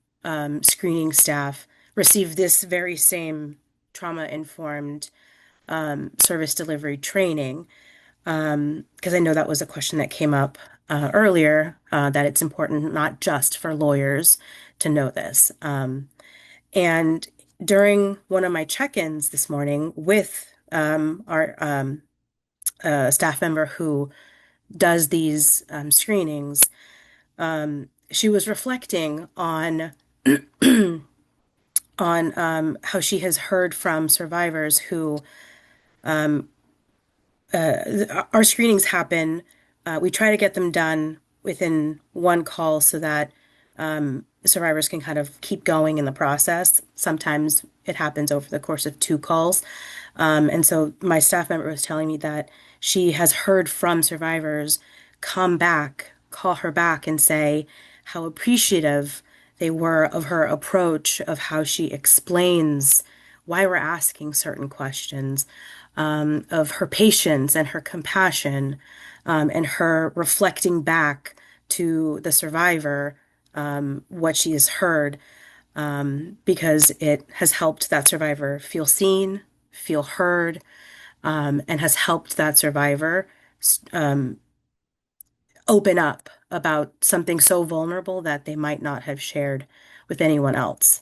screening staff receive this very same trauma-informed service delivery training. Because I know that was a question that came up earlier, that it's important not just for lawyers to know this. And during one of my check-ins this morning with our staff member who does these screenings, she was reflecting on how she has heard from survivors who our screenings happen. We try to get them done within one call so that survivors can kind of keep going in the process. Sometimes it happens over the course of two calls. And so my staff member was telling me that she has heard from survivors come back, call her back, and say how appreciative they were of her approach, of how she explains why we're asking certain questions, of her patience and her compassion, and her reflecting back to the survivor what she has heard, because it has helped that survivor feel seen, feel heard, and has helped that survivor open up about something so vulnerable that they might not have shared with anyone else.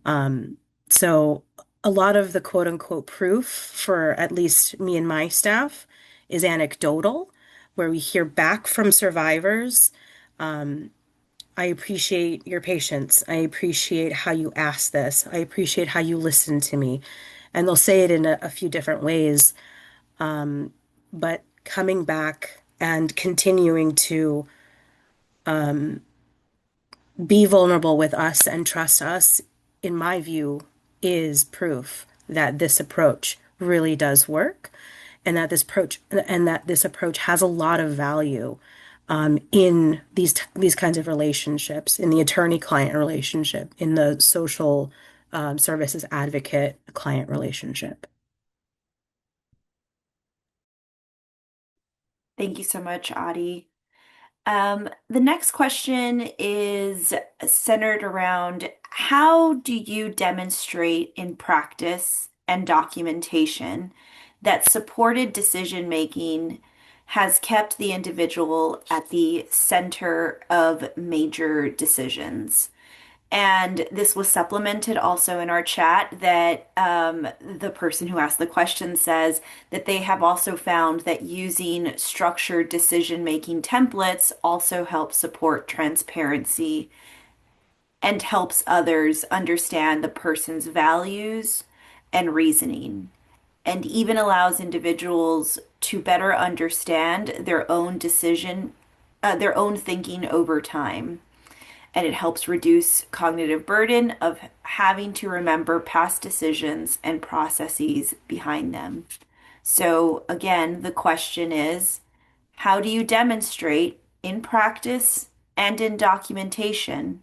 Um, so a lot of the quote unquote proof for at least me and my staff is anecdotal, where we hear back from survivors. I appreciate your patience. I appreciate how you asked this. I appreciate how you listened to me. And they'll say it in a few different ways, but coming back and continuing to be vulnerable with us and trust us, in my view, is proof that this approach really does work, and that this approach has a lot of value in these kinds of relationships, in the attorney-client relationship, in the social services advocate-client relationship. Thank you so much, Adi. The next question is centered around how do you demonstrate in practice and documentation that supported decision making has kept the individual at the center of major decisions? And this was supplemented also in our chat that the person who asked the question says that they have also found that using structured decision-making templates also helps support transparency and helps others understand the person's values and reasoning, and even allows individuals to better understand their own thinking over time, and it helps reduce cognitive burden of having to remember past decisions and processes behind them. So, again, the question is, how do you demonstrate in practice and in documentation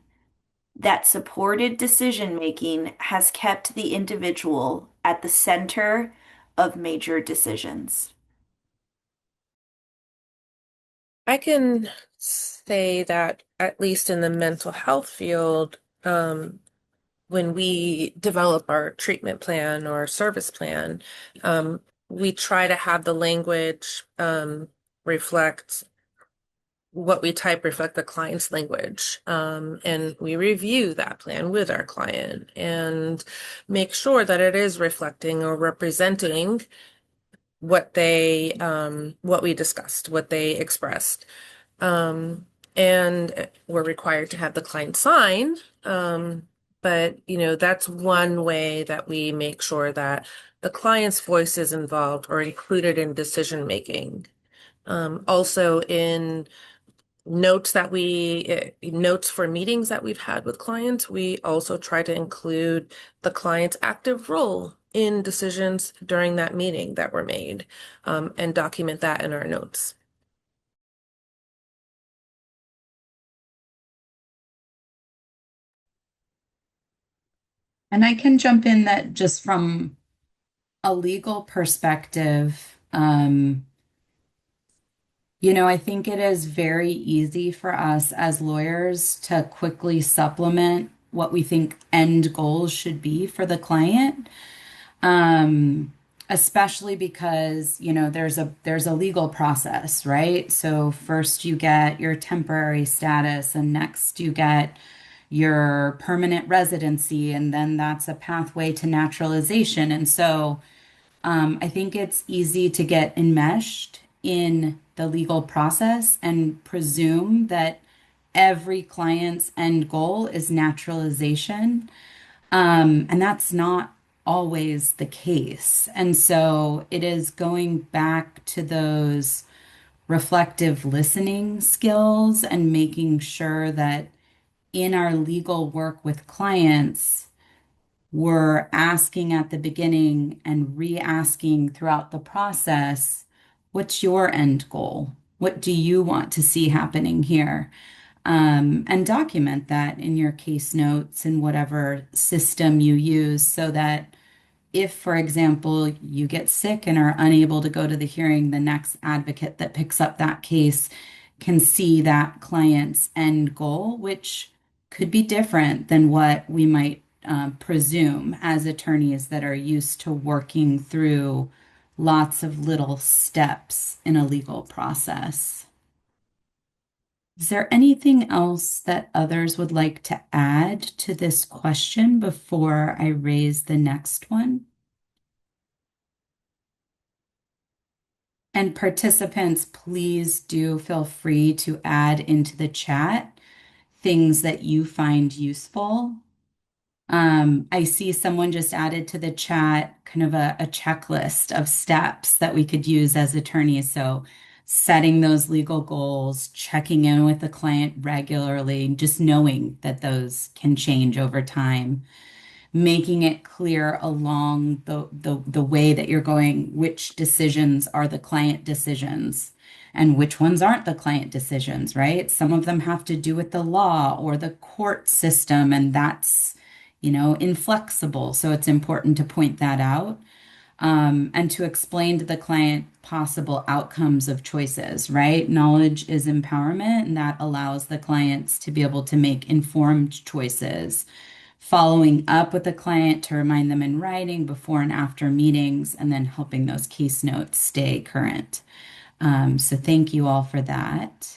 that supported decision making has kept the individual at the center of major decisions? I can say that at least in the mental health field, when we develop our treatment plan or service plan, um, we try to have the language reflect what we type reflect the client's language. And we review that plan with our client and make sure that it is reflecting or representing what we discussed, what they expressed. Um, and we're required to have the client sign. But that's one way that we make sure that the client's voice is involved or included in decision making. Also in notes for meetings that we've had with clients, we also try to include the client's active role in decisions during that meeting that were made, and document that in our notes. And I can jump in that just from a legal perspective, I think it is very easy for us as lawyers to quickly supplement what we think end goals should be for the client. Um, Especially because, there's a legal process, right? So first you get your temporary status, and next you get your permanent residency, and then that's a pathway to naturalization. And so I think it's easy to get enmeshed in the legal process and presume that every client's end goal is naturalization. And that's not always the case. And so it is going back to those reflective listening skills and making sure that in our legal work with clients, we're asking at the beginning and re-asking throughout the process, what's your end goal? What do you want to see happening here? And document that in your case notes and whatever system you use so that if, for example, you get sick and are unable to go to the hearing, the next advocate that picks up that case can see that client's end goal, which could be different than what we might presume as attorneys that are used to working through lots of little steps in a legal process. Is there anything else that others would like to add to this question before I raise the next one? And participants, please do feel free to add into the chat things that you find useful. I see someone just added to the chat kind of a checklist of steps that we could use as attorneys. So setting those legal goals, checking in with the client regularly, just knowing that those can change over time, making it clear along the way that you're going, which decisions are the client decisions and which ones aren't the client decisions, right? Some of them have to do with the law or the court system, and that's, inflexible. So it's important to point that out, and to explain to the client possible outcomes of choices, right? Knowledge is empowerment, and that allows the clients to be able to make informed choices. Following up with the client to remind them in writing before and after meetings, and then helping those case notes stay current. So thank you all for that.